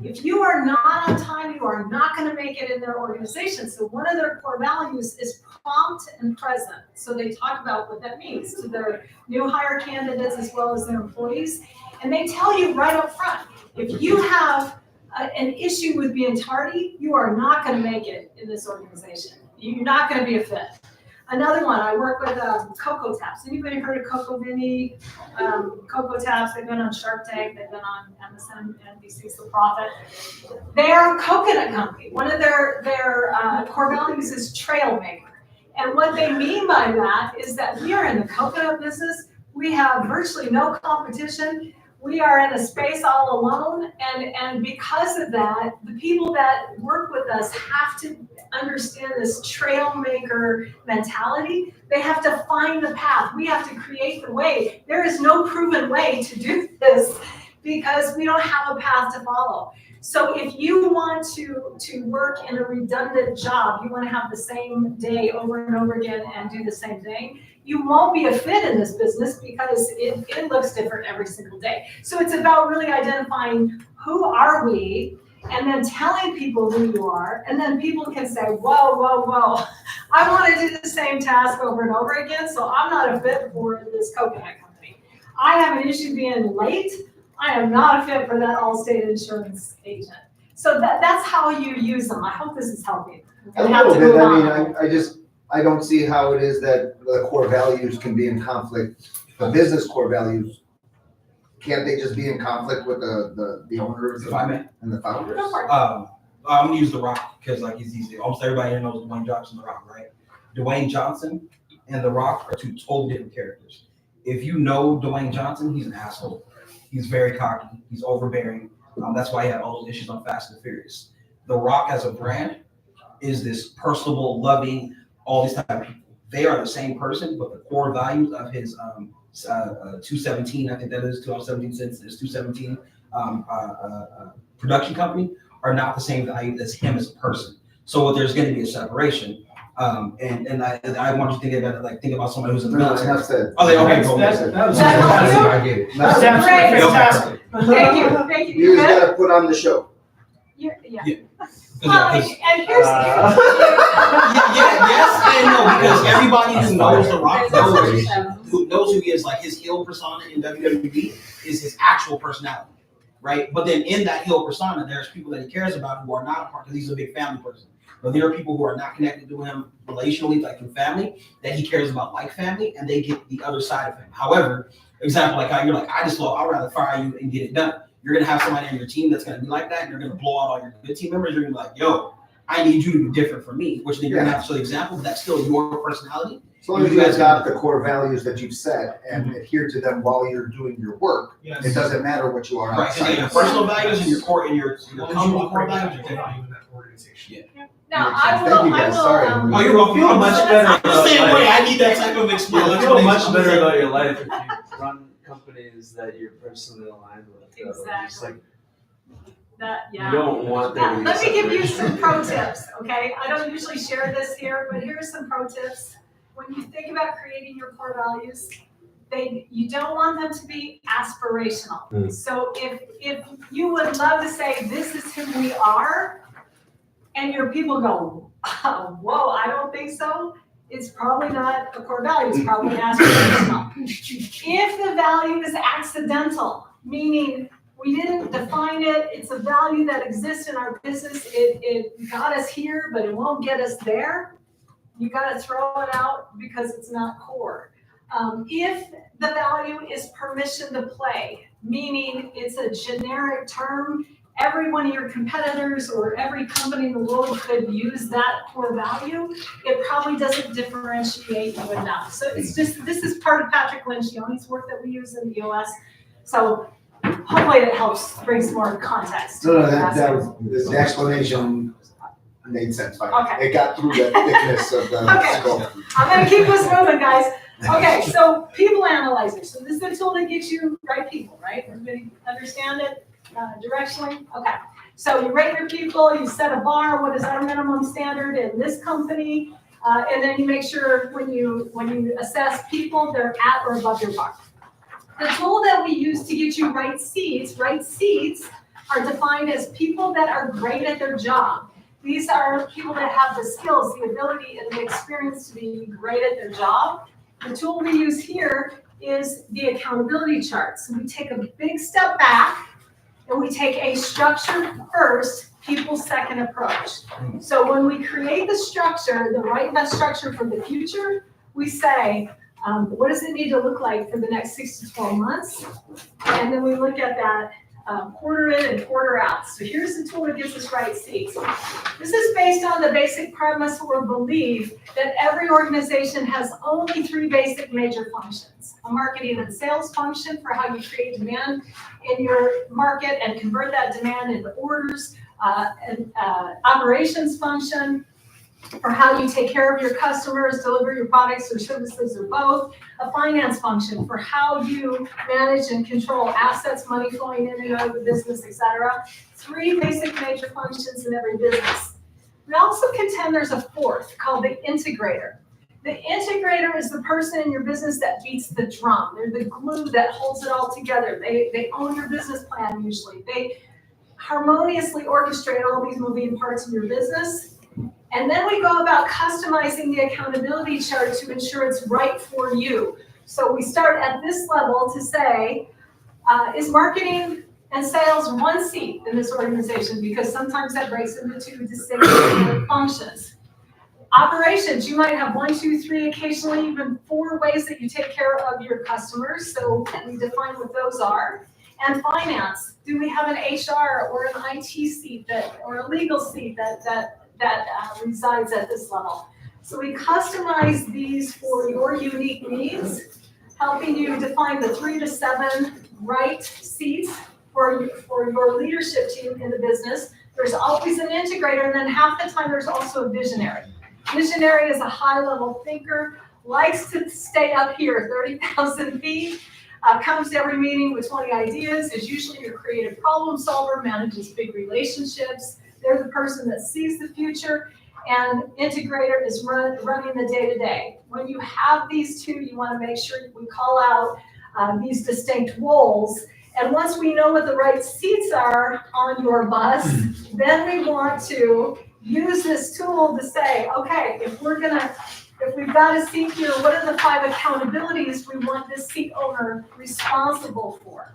If you are not on time, you are not going to make it in their organization. So one of their core values is prompt and present. So they talk about what that means to their new hire candidates as well as their employees. And they tell you right up front, if you have an issue with being tardy, you are not going to make it in this organization. You're not going to be a fit. Another one, I work with Cocoa Taps. Anybody heard of Cocoa Vinny? Cocoa Taps, they've been on Shark Tank, they've been on MSNBC's The Profit. They are a coconut company. One of their core values is trail maker. And what they mean by that is that we are in the coconut business. We have virtually no competition. We are in a space all alone. And because of that, the people that work with us have to understand this trail maker mentality. They have to find the path. We have to create the way. There is no proven way to do this because we don't have a path to follow. So if you want to work in a redundant job, you want to have the same day over and over again and do the same thing, you won't be a fit in this business because it looks different every single day. So it's about really identifying who are we, and then telling people who you are, and then people can say, whoa, whoa, whoa, I want to do the same task over and over again, so I'm not a fit for this coconut company. I have an issue being late. I am not a fit for that Allstate insurance agent. So that's how you use them. I hope this is helping. A little bit, I mean, I don't see how it is that the core values can be in conflict. The business core values, can't they just be in conflict with the owners If I may. and the founders? I'm gonna use The Rock because like he's easy. Almost everybody here knows Dwayne Johnson, The Rock, right? Dwayne Johnson and The Rock are two totally different characters. If you know Dwayne Johnson, he's an asshole. He's very cocky. He's overbearing. That's why he had all those issues on Fast and Furious. The Rock as a brand is this personable, loving, all these type of people. They are the same person, but the core values of his 217, I think that is 2017 since it's 217 production company are not the same value as him as a person. So there's going to be a separation. And I want you to think about it, like think about somebody who's in the military. Enough said. Oh, okay, cool. I get it. Great. Thank you. You just gotta put on the show. Yeah. Yeah. Well, and here's Yes and no, because everybody who knows The Rock knows who he is. Like his heel persona in WWE is his actual personality, right? But then in that heel persona, there's people that he cares about who are not a part, because he's a big family person. But there are people who are not connected to him relationally, like in family, that he cares about like family, and they get the other side of him. However, example like how you're like, I'd rather fire you and get it done. You're gonna have somebody on your team that's gonna be like that, and you're gonna blow out all your good team members. You're gonna be like, yo, I need you to be different from me, which then you're gonna have to show the example, but that's still your personality. As long as you guys got the core values that you've set and adhere to them while you're doing your work, it doesn't matter what you are. Right, so your personal values and your core and your company core values are different. in that organization. Yeah. Now, Thank you guys. Sorry. Oh, you're welcome. I'm much better. I'm the same way. I need that type of explanation. You feel much better about your life if you run companies that you're personally aligned with. Exactly. You don't want there to be Let me give you separation. some pro tips, okay? I don't usually share this here, but here are some pro tips. When you think about creating your core values, you don't want them to be aspirational. So if you would love to say, this is who we are, and your people go, whoa, I don't think so, it's probably not a core value, it's probably aspirational. If the value is accidental, meaning we didn't define it, it's a value that exists in our business, it got us here, but it won't get us there, you gotta throw it out because it's not core. If the value is permission to play, meaning it's a generic term, every one of your competitors or every company in the world could use that core value, it probably doesn't differentiate you enough. So it's just, this is part of Patrick Lencioni's work that we use in the US. So hopefully it helps bring some more context. No, that was, the explanation made sense. Fine. Okay. It got through the thickness of the scope. I'm gonna keep this moving, guys. Okay, so people analyzer. So this is the tool that gets you right people, right? Everybody understand it directionally? Okay. So you rate your people, you set a bar, what is our minimum standard in this company, and then you make sure when you assess people, they're at or above your bar. The tool that we use to get you right seats are defined as people that are great at their job. These are people that have the skills, the ability, and the experience to be great at their job. The tool we use here is the accountability chart. So we take a big step back and we take a structured first people-second approach. So when we create the structure, the right best structure for the future, we say, what does it need to look like for the next 6 to 12 months? And then we look at that quarter in and quarter out. So here's the tool that gives us right seats. This is based on the basic premise or belief that every organization has only 3 basic major functions. A marketing and sales function for how you create demand in your market and convert that demand into orders, an operations function for how you take care of your customers, deliver your products or services or both, a finance function for how you manage and control assets, money flowing in and out of the business, etc. 3 basic major functions in every business. We also contend there's a 4th called the integrator. The integrator is the person in your business that beats the drum. They're the glue that holds it all together. They own your business plan usually. They harmoniously orchestrate all these moving parts of your business. And then we go about customizing the accountability chart to ensure it's right for you. So we start at this level to say, is marketing and sales 1 seat in this organization? Because sometimes that breaks into 2 distinct functions. Operations, you might have 1, 2, 3, occasionally even 4 ways that you take care of your customers. So we define what those are. And finance, do we have an HR or an IT seat or a legal seat that resides at this level? So we customize these for your unique needs, helping you define the 3 to 7 right seats for your leadership team in the business. There's always an integrator, and then half the time there's also a visionary. Visionary is a high-level thinker, likes to stay up here, 30,000 feet, comes to every meeting with 20 ideas, is usually your creative problem solver, manages big relationships. They're the person that sees the future, and integrator is running the day-to-day. When you have these 2, you want to make sure we call out these distinct roles. And once we know what the right seats are on your bus, then we want to use this tool to say, okay, if we've got a seat here, what are the 5 accountabilities we want this seat owner responsible for?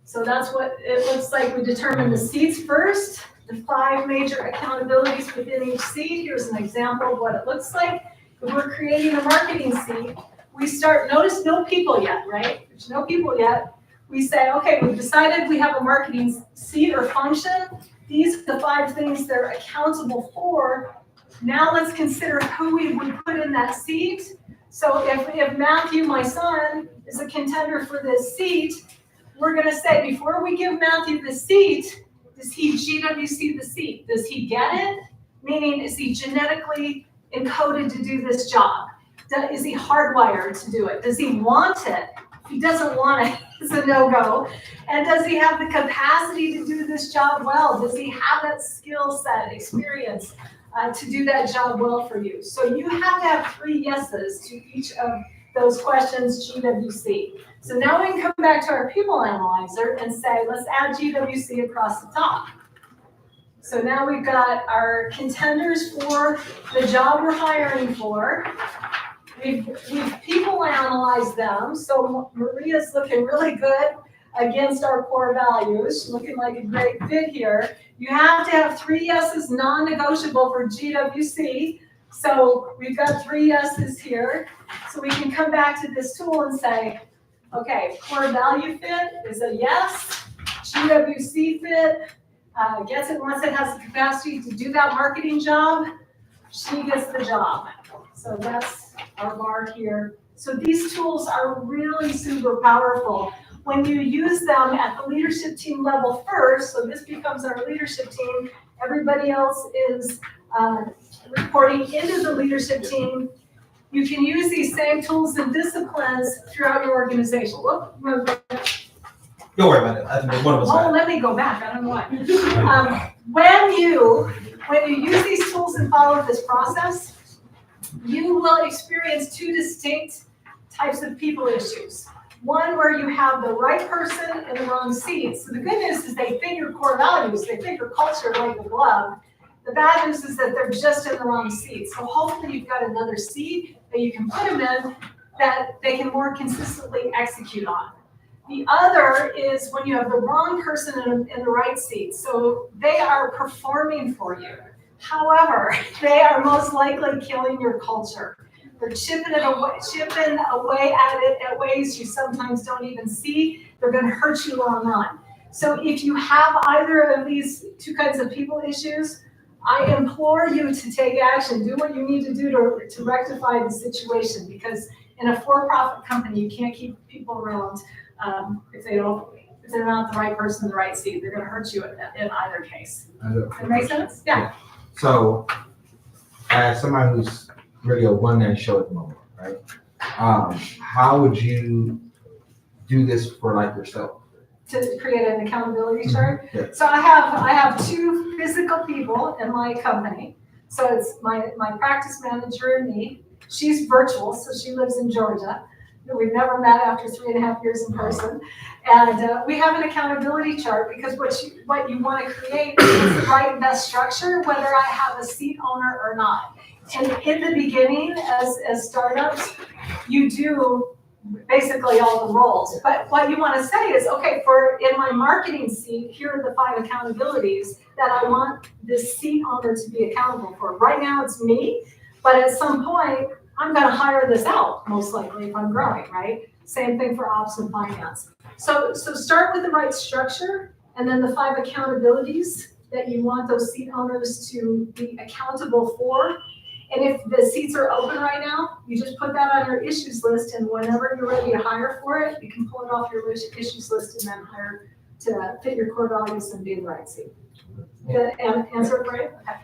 So that's what it looks like. We determine the seats first, the 5 major accountabilities within each seat. Here's an example of what it looks like. If we're creating a marketing seat, we start, notice no people yet, right? There's no people yet. We say, okay, we've decided we have a marketing seat or function. These are the 5 things they're accountable for. Now let's consider who we would put in that seat. So if Matthew, my son, is a contender for this seat, we're going to say, before we give Matthew the seat, does he GWC the seat? Does he get it? Meaning, is he genetically encoded to do this job? Is he hardwired to do it? Does he want it? If he doesn't want it, it's a no-go. And does he have the capacity to do this job well? Does he have that skill set, experience to do that job well for you? So you have to have 3 yeses to each of those questions, GWC. So now we can come back to our people analyzer and say, let's add GWC across the top. So now we've got our contenders for the job we're hiring for. We've people analyzed them. So Maria's looking really good against our core values, looking like a great fit here. You have to have 3 yeses non-negotiable for GWC. So we've got 3 yeses here. So we can come back to this tool and say, okay, core value fit is a yes. GWC fit gets it once it has the capacity to do that marketing job. She gets the job. So that's our bar here. So these tools are really super powerful. When you use them at the leadership team level first, so this becomes our leadership team, everybody else is reporting into the leadership team. You can use these same tools and disciplines throughout your organization. Whoop. Don't worry about it. I think one of us. Oh, let me go back. I don't know why. When you use these tools and follow this process, you will experience 2 distinct types of people issues. One where you have the right person in the wrong seat. So the good news is they fit your core values. They fit your culture like a glove. The bad news is that they're just in the wrong seat. So hopefully you've got another seat that you can put them in that they can more consistently execute on. The other is when you have the wrong person in the right seat. So they are performing for you. However, they are most likely killing your culture. They're chipping away at it at ways you sometimes don't even see. They're going to hurt you long run. So if you have either of these two kinds of people issues, I implore you to take action. Do what you need to do to rectify the situation, because in a for-profit company, you can't keep people around if they're not the right person in the right seat. They're going to hurt you in either case. That make sense? Yeah. So, as somebody who's really a one-man show at the moment, right? How would you do this for like yourself? To create an accountability chart. Yeah. So I have two physical people in my company. So it's my practice manager and me. She's virtual, so she lives in Georgia. We've never met after 3.5 years in person. And we have an accountability chart because what you want to create is the right best structure, whether I have a seat owner or not. And in the beginning, as startups, you do basically all the roles. But what you want to say is, okay, in my marketing seat, here are the 5 accountabilities that I want this seat owner to be accountable for. Right now it's me, but at some point, I'm going to hire this out, most likely, if I'm growing, right? Same thing for ops and finance. So start with the right structure, and then the 5 accountabilities that you want those seat owners to be accountable for. And if the seats are open right now, you just put that on your issues list, and whenever you're ready to hire for it, you can pull it off your issues list and then hire to fit your core values and be in the right seat. Good answer for you? Okay.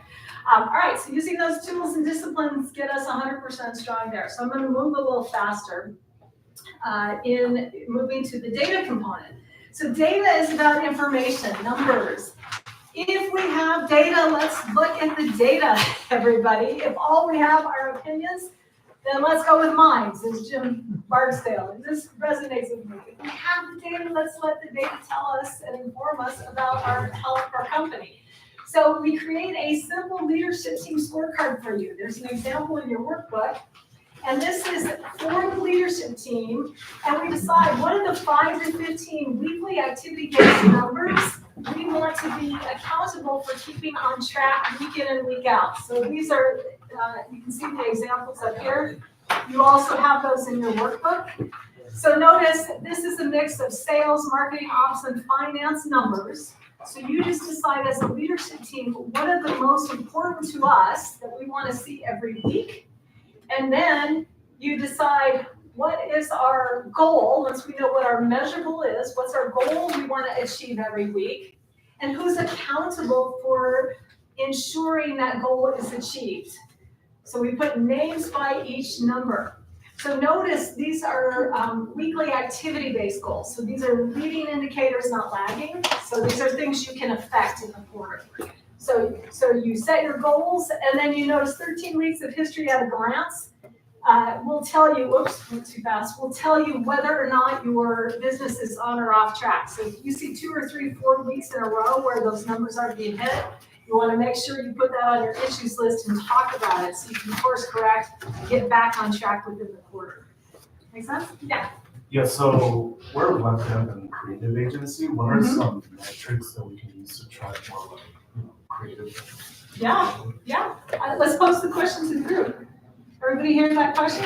All right, so using those tools and disciplines get us 100% strong there. So I'm going to move a little faster in moving to the data component. So data is about information, numbers. If we have data, let's look at the data, everybody. If all we have are opinions, then let's go with mine, says Jim Barksdale. And this resonates with me. If we have the data, let's let the data tell us and inform us about our health of our company. So we create a simple leadership team scorecard for you. There's an example in your workbook. And this is for the leadership team. And we decide what are the 5 to 15 weekly activity-based numbers we want to be accountable for keeping on track week in and week out. So these are, you can see the examples up here. You also have those in your workbook. So notice this is a mix of sales, marketing, ops, and finance numbers. So you just decide as a leadership team, what are the most important to us that we want to see every week? And then you decide what is our goal, once we know what our measurable is, what's our goal we want to achieve every week, and who's accountable for ensuring that goal is achieved. So we put names by each number. So notice these are weekly activity-based goals. So these are leading indicators, not lagging. So these are things you can affect in the quarter. So you set your goals, and then you notice 13 weeks of history at a glance will tell you, whoops, went too fast, will tell you whether or not your business is on or off track. So if you see 2 or 3, 4 weeks in a row where those numbers aren't being hit, you want to make sure you put that on your issues list and talk about it so you can course correct and get back on track within the quarter. Make sense? Yeah. Yeah, so we're a web dev and creative agency. What are some metrics that we can use to track more like creative? Yeah. Let's pose the question to the group. Everybody hear that question?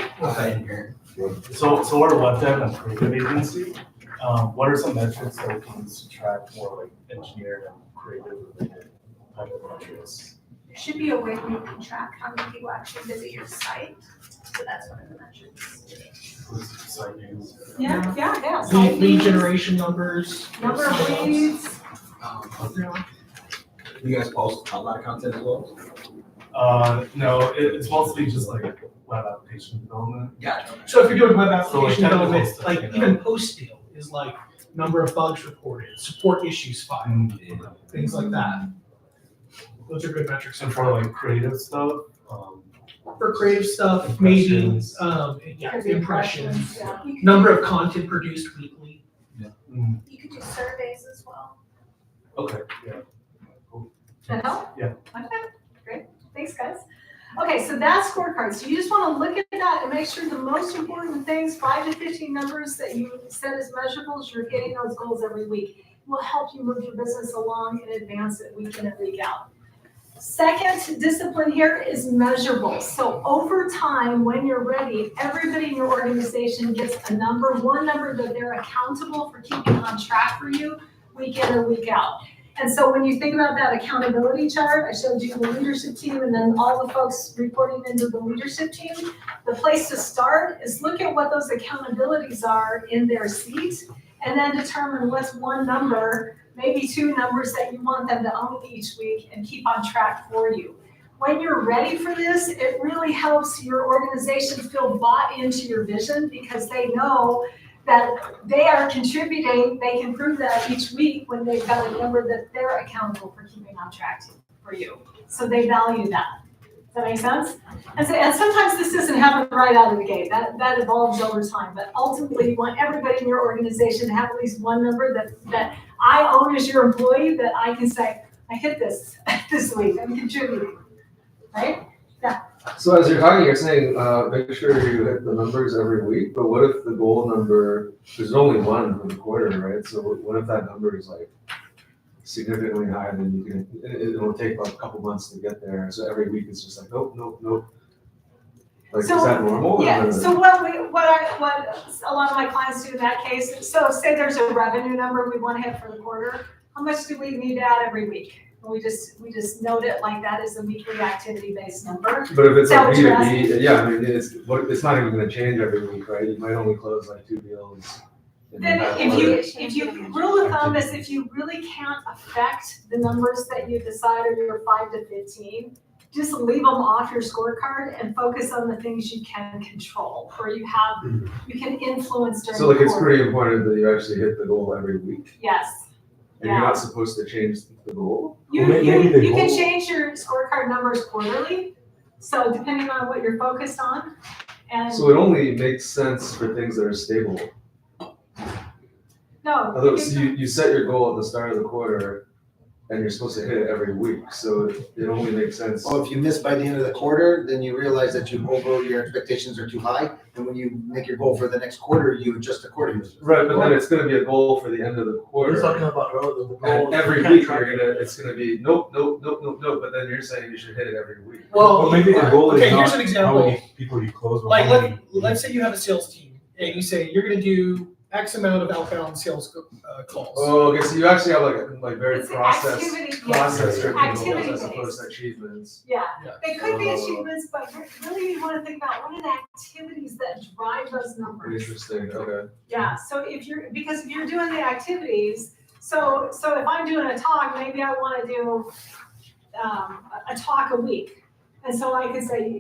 So we're a web dev and creative agency. What are some metrics that we can use to track more like engineering and creative related type of metrics? There should be a way where you can track how many people actually visit your site. So that's one of the metrics. Site views. Yeah. Lead generation numbers. Number of leads. You guys post a lot of content as well? No, it's mostly just like web application development. Gotcha. So if you're doing web So, like, application development, technical like stuff, even post-deal is like number of bugs reported, support issues filed, things like that. Those are good metrics. And for like creative stuff, For creative stuff, maybe, Impressions. impressions, Yeah. number of content produced weekly. You could do surveys as well. okay, yeah. That help? Yeah. Okay, great. Thanks, guys. Okay, so that's scorecard. So you just want to look at that and make sure the most important things, 5 to 15 numbers that you set as measurables, you're hitting those goals every week. It will help you move your business along and advance it week in and week out. Second discipline here is measurable. So over time, when you're ready, everybody in your organization gets a number, one number that they're accountable for keeping on track for you week in or week out. And so when you think about that accountability chart, I showed you the leadership team and then all the folks reporting into the leadership team. The place to start is look at what those accountabilities are in their seat and then determine what's one number, maybe two numbers that you want them to own each week and keep on track for you. When you're ready for this, it really helps your organization feel bought into your vision because they know that they are contributing. They can prove that each week when they've got a number that they're accountable for keeping on track for you. So they value that. Does that make sense? And sometimes this doesn't happen right out of the gate. That evolves over time. But ultimately, you want everybody in your organization to have at least one number that I own as your employee that I can say, I hit this this week. I'm contributing. Right? Yeah. So as you're talking, you're saying make sure you hit the numbers every week, but what if the goal number, there's only one for the quarter, right? So what if that number is like significantly higher than you can, it'll take like a couple months to get there. So every week it's just like, nope. Like, So, is that normal? Yeah, Or- so what a lot of my clients do in that case, so say there's a revenue number we want to hit for the quarter, how much do we need to add every week? We just note it like that as a weekly activity-based number. But if it's Is that like what you're B2B, asking? yeah, I mean, it's not even gonna change every week, right? You might only close like 2 deals. in Then that if quarter. you, rule of thumb is if you really can't affect the numbers that you decide are your 5 to 15, just leave them off your scorecard and focus on the things you can control, or you can influence during So like the it's quarter. pretty important that you actually hit the goal every week. Yes. And you're not supposed to change the goal. You can change your scorecard numbers quarterly, so depending on what you're focused on. And So it only makes sense for things that are stable. no, Otherwise, you set your goal at the start of the quarter, and you're supposed to hit it every week. So it only makes sense. Well, if you miss by the end of the quarter, then you realize that your expectations are too high. And when you make your goal for the next quarter, you adjust accordingly. Right, but then it's going to be a goal for the end of the quarter. We're talking about the And goal. every week it's going to be nope. But then you're saying you should hit it every week. Well, maybe the goal okay, is here's not an example. how many people you close. But Like how many- let's say you have a sales team and you say you're going to do X amount of outbound sales calls. Oh, okay. So you actually have like very It's process driven goals activity as opposed to achievements. Yeah, Yeah. they could be achievements, but really you want to think about what are the activities that drive those numbers. Interesting. Okay. Yeah, so if you're doing the activities, so if I'm doing a talk, maybe I want to do a talk a week. And so I could say,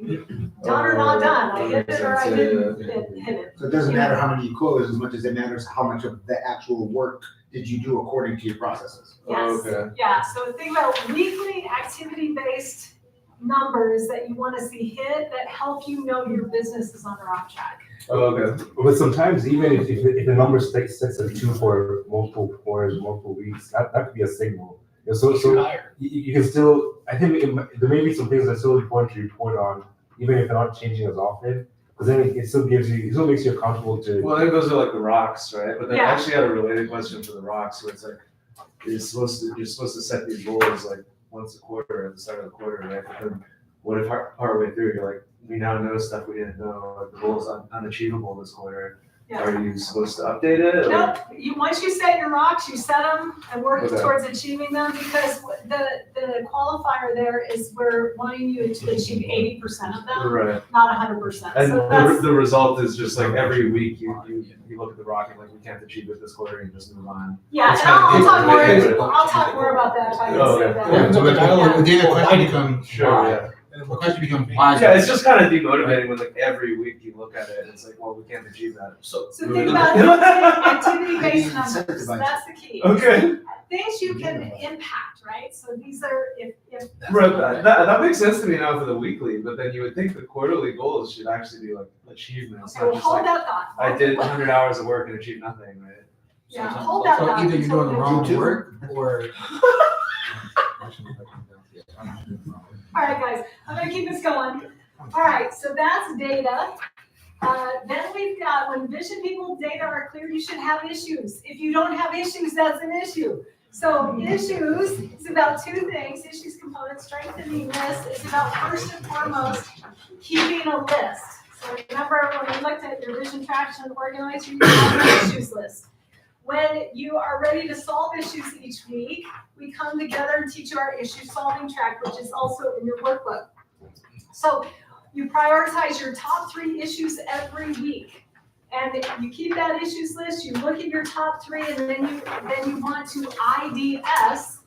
done or not done, I hit it or I didn't hit it. So it doesn't matter how many you close as much as it matters how much of the actual work did you do according to your processes. Yes, Okay. yeah, so think about weekly activity-based numbers that you want to see hit that help you know your business is on the right track. Oh, okay. But sometimes even if the number sits at 2 for multiple quarters, multiple weeks, that could be a signal. Yeah, so you can still, I think there may be some things that are still important to report on, even if they're not changing as often, because then it still makes you accountable to. Well, then those are like the rocks, right? But then Yeah. I actually had a related question for the rocks, where it's like you're supposed to set these goals like once a quarter at the start of the quarter, right? But then what if partway through you're like, we now know stuff we didn't know, like the goal is unachievable this quarter. Yeah. Are you supposed to update it? or- Nope, once you set your rocks, you set them and work Okay. towards achieving them, because the qualifier there is we're wanting you to achieve 80% of them, Right. not 100%. And So that's, the result is just like every week you look at the rock and like we can't achieve it this quarter and you just move on. yeah, It's and I'll kind of I'll talk more about that if I can Oh, say okay. that. Yeah, so the dialogue then the will question widen. becomes Sure, why? yeah. The question becomes why? Yeah, it's just kind of demotivating when like every week you look at it and it's like, well, we can't achieve that. So So think about activity-based numbers, that's the key. Okay. Things you can impact, right? So these are, if. Right, that makes sense to me now for the weekly, but then you would think the quarterly goals should actually be like achievements, Okay, not well, just hold like, that thought. I did 100 hours of work and achieved nothing, right? Yeah, hold that So thought. either you're doing the wrong YouTube? work or. All right, guys, I'm gonna keep this going. All right, so that's data. Then we've got, when vision people data are clear, you should have issues. If you don't have issues, that's an issue. So issues is about two things. Issues component, strengthening list is about first and foremost, keeping a list. So remember when we looked at your vision traction organizer, you have an issues list. When you are ready to solve issues each week, we come together and teach you our issue solving track, which is also in your workbook. So you prioritize your top 3 issues every week. And you keep that issues list, you look at your top 3, and then you want to IDS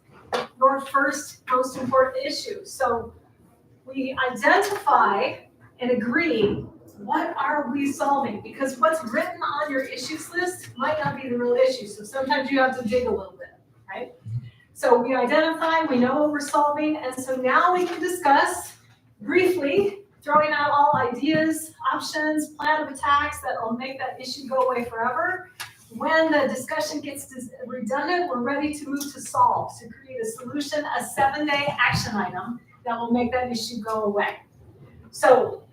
your first most important issue. So we identify and agree, what are we solving? Because what's written on your issues list might not be the real issue. So sometimes you have to dig a little bit, right? So we identify, we know what we're solving, and so now we can discuss briefly, throwing out all ideas, options, plan of attacks that will make that issue go away forever. When the discussion gets redundant, we're ready to move to solve, to create a solution, a 7-day action item that will make that issue go away. So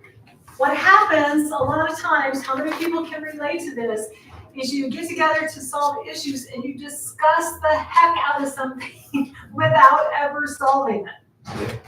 what happens a lot of times, how many people can relate to this, is you get together to solve issues and you discuss the heck out of something without ever solving it.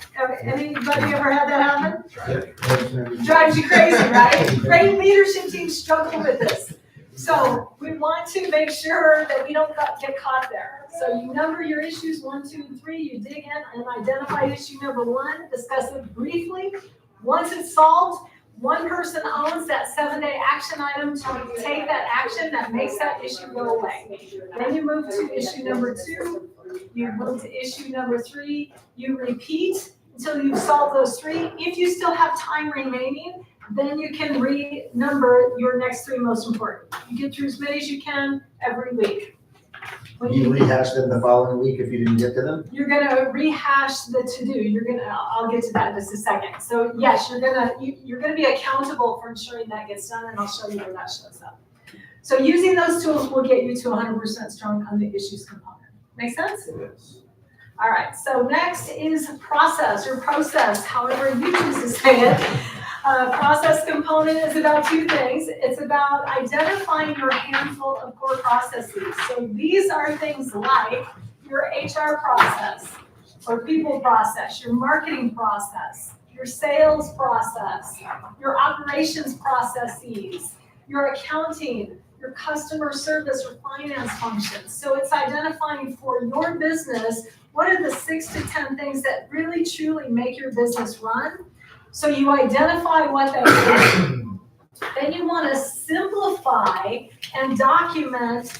Anybody ever had that happen? Drives you crazy, right? Great leadership teams struggle with this. So we want to make sure that we don't get caught there. So you number your issues 1, 2, and 3. You dig in and identify issue number 1, discuss it briefly. Once it's solved, one person owns that 7-day action item to take that action that makes that issue go away. Then you move to issue number 2. You move to issue number 3. You repeat until you've solved those 3. If you still have time remaining, then you can renumber your next 3 most important. You get through as many as you can every week. When You rehash them the following week if you didn't get to them? You're gonna rehash the to-do. I'll get to that in just a second. So yes, you're gonna be accountable for ensuring that gets done, and I'll show you where that shows up. So using those tools will get you to 100% strong on the issues component. Make sense? Yes. All right, so next is process or process, however you choose to say it. Process component is about 2 things. It's about identifying your handful of core processes. So these are things like your HR process or people process, your marketing process, your sales process, your operations processes, your accounting, your customer service or finance functions. So it's identifying for your business, what are the 6 to 10 things that really truly make your business run? So you identify what that is. Then you want to simplify and document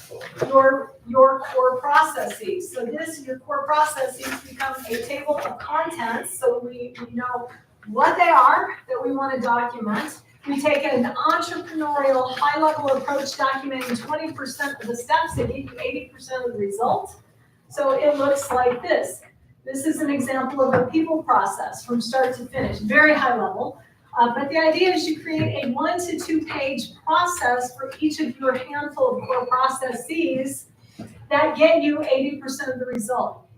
your core processes. So your core processes become a table of contents. So we know what they are that we want to document. We take an entrepreneurial high-level approach documenting 20% of the steps that get you 80% of the result. So it looks like this. This is an example of a people process from start to finish, very high level. But the idea is you create a 1 to 2 page process for each of your handful of core processes that get you 80% of the result.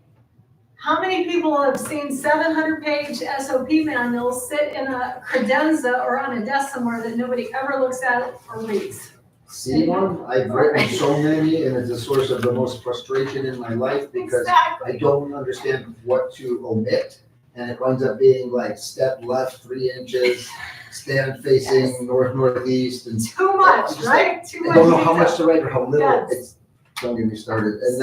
How many people have seen 700-page SOP manuals sit in a credenza or on a desk somewhere that nobody ever looks at or reads? See one? I've written so many, and it's a source of the most frustration in my life because Exactly. I don't understand what to omit, and it winds up being like step left 3 inches, stand facing northeast, and Too much, right? Too much. I don't know how much detail. to write or how little. Yes. Don't get me started. And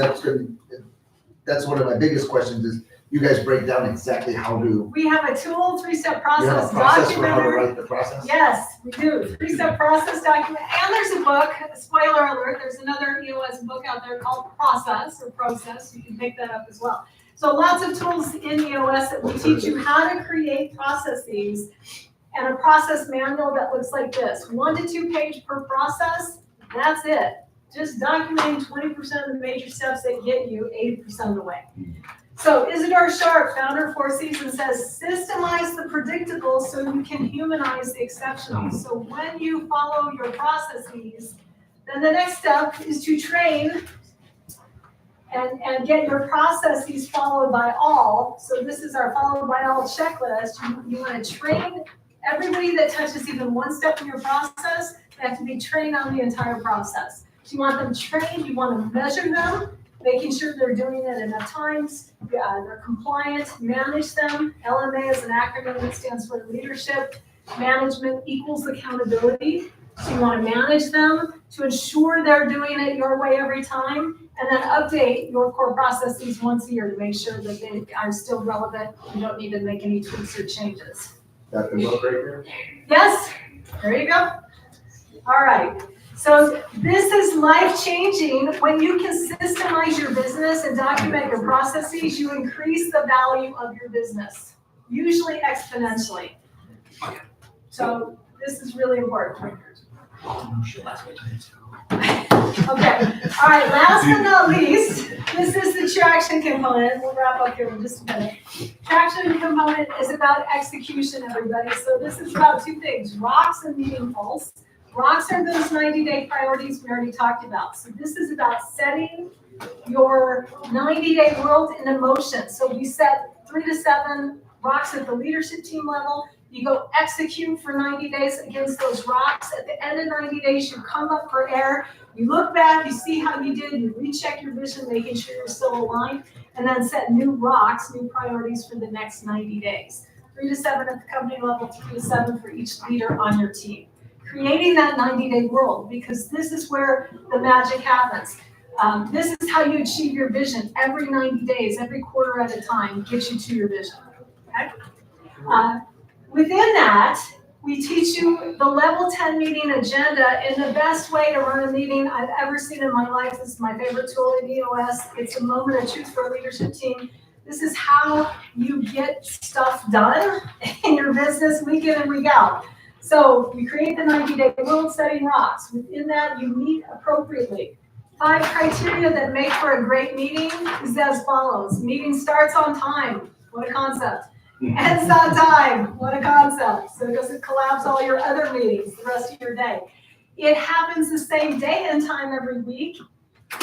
that's one of my biggest questions is you guys break down exactly how to. We have a tool, 3-step You process have a process for how to document. write the process? Yes, we do. 3-step process document. And there's a book, spoiler alert, there's another EOS book out there called Process or Process. You can pick that up as well. So lots of tools in EOS that will teach you how to create processes and a process manual that looks like this. 1 to 2 page per process, that's it. Just documenting 20% of the major steps that get you 80% of the way. So Isidore Sharp, founder of 4 Seasons, says, systemize the predictable so you can humanize the exceptional. So when you follow your processes, then the next step is to train and get your processes followed by all. So this is our followed by all checklist. You want to train everybody that touches even one step in your process. They have to be trained on the entire process. So you want them trained, you want to measure them, making sure they're doing it enough times, they're compliant, manage them. LMA is an acronym that stands for leadership. Management equals accountability. So you want to manage them to ensure they're doing it your way every time, and then update your core processes once a year to make sure that they are still relevant. You don't need to make any tweaks or changes. That can look right here. Yes, there you go. All right. So this is life-changing. When you can systemize your business and document your processes, you increase the value of your business, usually exponentially. So this is really important. Okay, all right, last but not least, this is the traction component. We'll wrap up here in just a minute. Traction component is about execution, everybody. So this is about two things, rocks and meaningfuls. Rocks are those 90-day priorities we already talked about. So this is about setting your 90-day world in motion. So we set 3 to 7 rocks at the leadership team level. You go execute for 90 days against those rocks. At the end of 90 days, you come up for air. You look back, you see how you did, you recheck your vision, making sure you're still aligned, and then set new rocks, new priorities for the next 90 days. 3 to 7 at the company level, 3 to 7 for each leader on your team. Creating that 90-day world, because this is where the magic happens. This is how you achieve your vision. Every 90 days, every quarter at a time, gets you to your vision. Okay? Within that, we teach you the level 10 meeting agenda, and the best way to run a meeting I've ever seen in my life. This is my favorite tool in EOS. It's a moment of truth for a leadership team. This is how you get stuff done in your business week in and week out. So we create the 90-day world setting rocks. Within that, you meet appropriately. 5 criteria that make for a great meeting is as follows. Meeting starts on time. What a concept. Ends on time. What a concept. So it doesn't collapse all your other meetings the rest of your day. It happens the same day and time every week,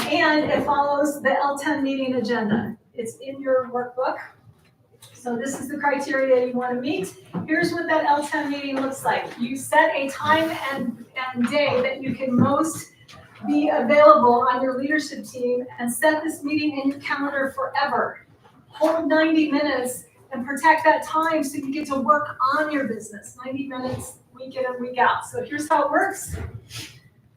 and it follows the L10 meeting agenda. It's in your workbook. So this is the criteria you want to meet. Here's what that L10 meeting looks like. You set a time and day that you can most be available on your leadership team and set this meeting in your calendar forever. Hold 90 minutes and protect that time so you get to work on your business. 90 minutes, week in and week out. So here's how it works.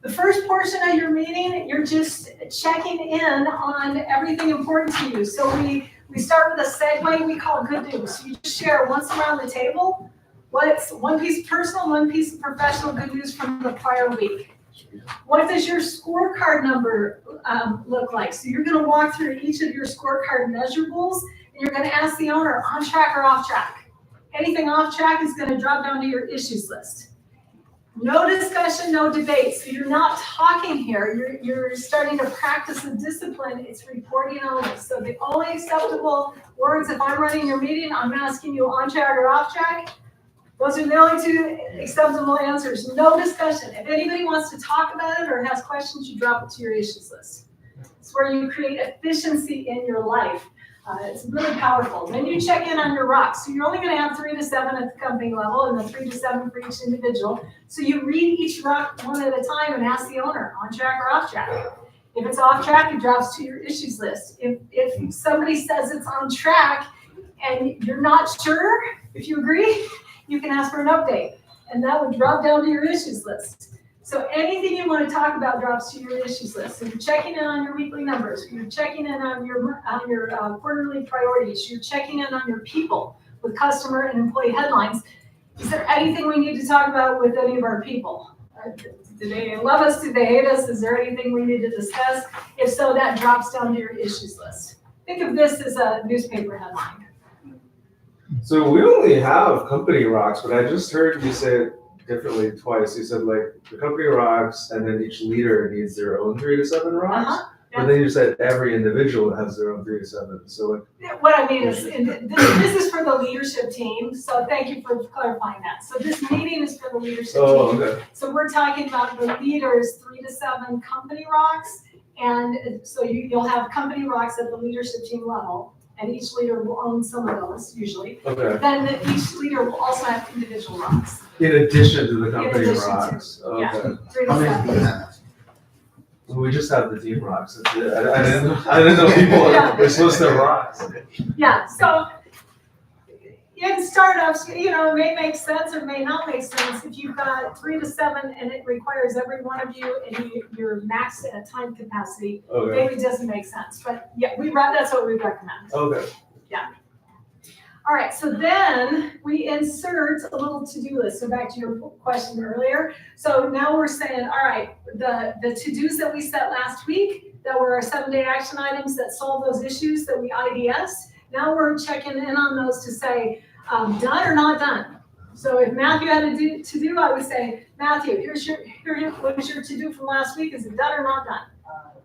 The first portion of your meeting, you're just checking in on everything important to you. So we start with a segue we call good news. So you just share once around the table what's one piece of personal, one piece of professional good news from the prior week. What does your scorecard number look like? So you're going to walk through each of your scorecard measurables, and you're going to ask the owner, on track or off track. Anything off track is going to drop down to your issues list. No discussion, no debate. So you're not talking here. You're starting to practice a discipline. It's reporting only. So the only acceptable words, if I'm running your meeting, I'm asking you on track or off track. Those are the only 2 acceptable answers. No discussion. If anybody wants to talk about it or has questions, you drop it to your issues list. It's where you create efficiency in your life. It's really powerful. Then you check in on your rocks. So you're only going to have 3 to 7 at the company level and then 3 to 7 for each individual. So you read each rock one at a time and ask the owner, on track or off track. If it's off track, it drops to your issues list. If somebody says it's on track and you're not sure, if you agree, you can ask for an update. And that would drop down to your issues list. So anything you want to talk about drops to your issues list. So you're checking in on your weekly numbers. You're checking in on your quarterly priorities. You're checking in on your people with customer and employee headlines. Is there anything we need to talk about with any of our people? Do they love us? Do they hate us? Is there anything we need to discuss? If so, that drops down to your issues list. Think of this as a newspaper headline. So we only have company rocks, but I just heard you say it differently twice. You said like the company rocks, and then each leader needs their own 3 to 7 rocks. Yeah. And then you said every individual has their own 3 to 7. So like, what I mean is, this is for the leadership team. So thank you for clarifying that. So this meeting is for the leadership team. okay. So we're talking about the leaders' 3 to 7 company rocks And so you'll have company rocks at the leadership team level, and each leader will own some of those usually. Okay. Then each leader will also have individual rocks. In addition to the company addition to, rocks. yeah. Okay. 3 to How many 7. do you have? Well, we just have the team rocks. That's it. I didn't know people Yeah. were supposed to have rocks. Yeah, so in startups, it may make sense or may not make sense. If you've got 3 to 7 and it requires every one of you and you're maxed at time capacity, Okay. maybe it doesn't make sense. But yeah, that's what we recommend. Okay. Yeah. All right, so then we insert a little to-do list. So back to your question earlier. So now we're saying, all right, the to-dos that we set last week that were our 7-day action items that solve those issues that we IDS, now we're checking in on those to say, done or not done. So if Matthew had a to-do, I would say, Matthew, what was your to-do from last week? Is it done or not done?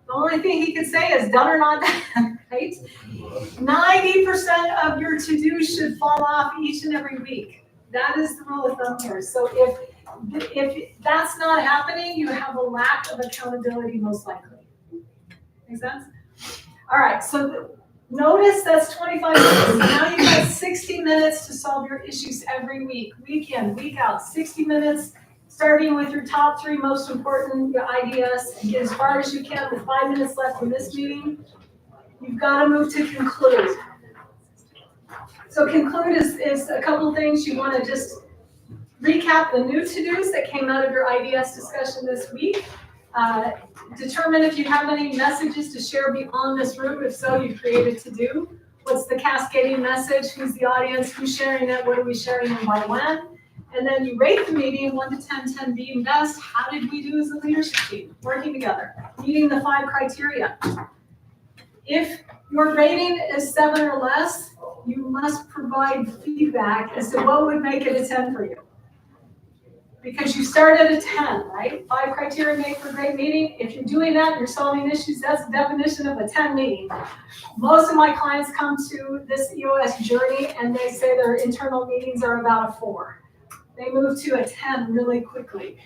The only thing he could say is done or not done, right? 90% of your to-do should fall off each and every week. That is the rule of thumb here. So if that's not happening, you have a lack of accountability most likely. Make sense? All right, so notice that's 25 minutes. Now you've got 60 minutes to solve your issues every week, week in, week out, 60 minutes. Starting with your top 3 most important ideas, and get as far as you can with 5 minutes left in this meeting. You've got to move to conclude. So conclude is a couple things. You want to just recap the new to-dos that came out of your IDS discussion this week. Determine if you have any messages to share beyond this room. If so, you created to-do. What's the cascading message? Who's the audience? Who's sharing it? What are we sharing and by when? And then you rate the meeting 1 to 10, 10 being best. How did we do as a leadership team? Working together, meeting the 5 criteria. If your rating is 7 or less, you must provide feedback as to what would make it a 10 for you. Because you start at a 10, right? 5 criteria make for a great meeting. If you're doing that, you're solving issues, that's the definition of a 10 meeting. Most of my clients come to this EOS journey and they say their internal meetings are about a 4. They move to a 10 really quickly.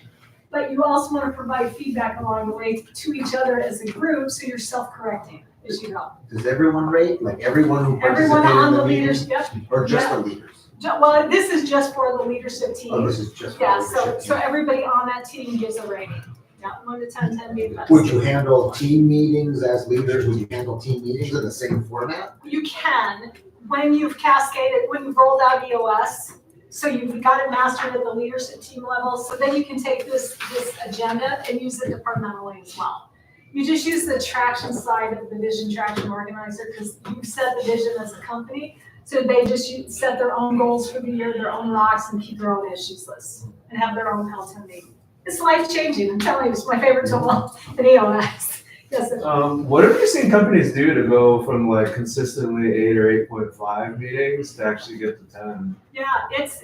But you also want to provide feedback along the way to each other as a group so you're self-correcting as you go. Does everyone rate? Like everyone who Everyone participated on in the the meeting? leaders, yep. Or just Yeah. the leaders? Well, this is just for the leadership team. Oh, this is just for Yeah, the leadership so team. everybody on that team gives a rating. Yeah, 1 to 10, 10 being best. Would you handle team meetings as leaders? Would you handle team meetings in the same format? You can, when you've cascaded, when you've rolled out EOS, so you've got it mastered at the leadership team level, so then you can take this agenda and use it departmentally as well. You just use the traction side of the vision traction organizer because you set the vision as a company. So they just set their own goals for the year, their own rocks, and keep their own issues list and have their own L10 meeting. It's life-changing. I'm telling you, it's my favorite tool in EOS. Yes, What have you seen companies do to go from like consistently 8 or 8.5 meetings to actually get to 10? Yeah, it's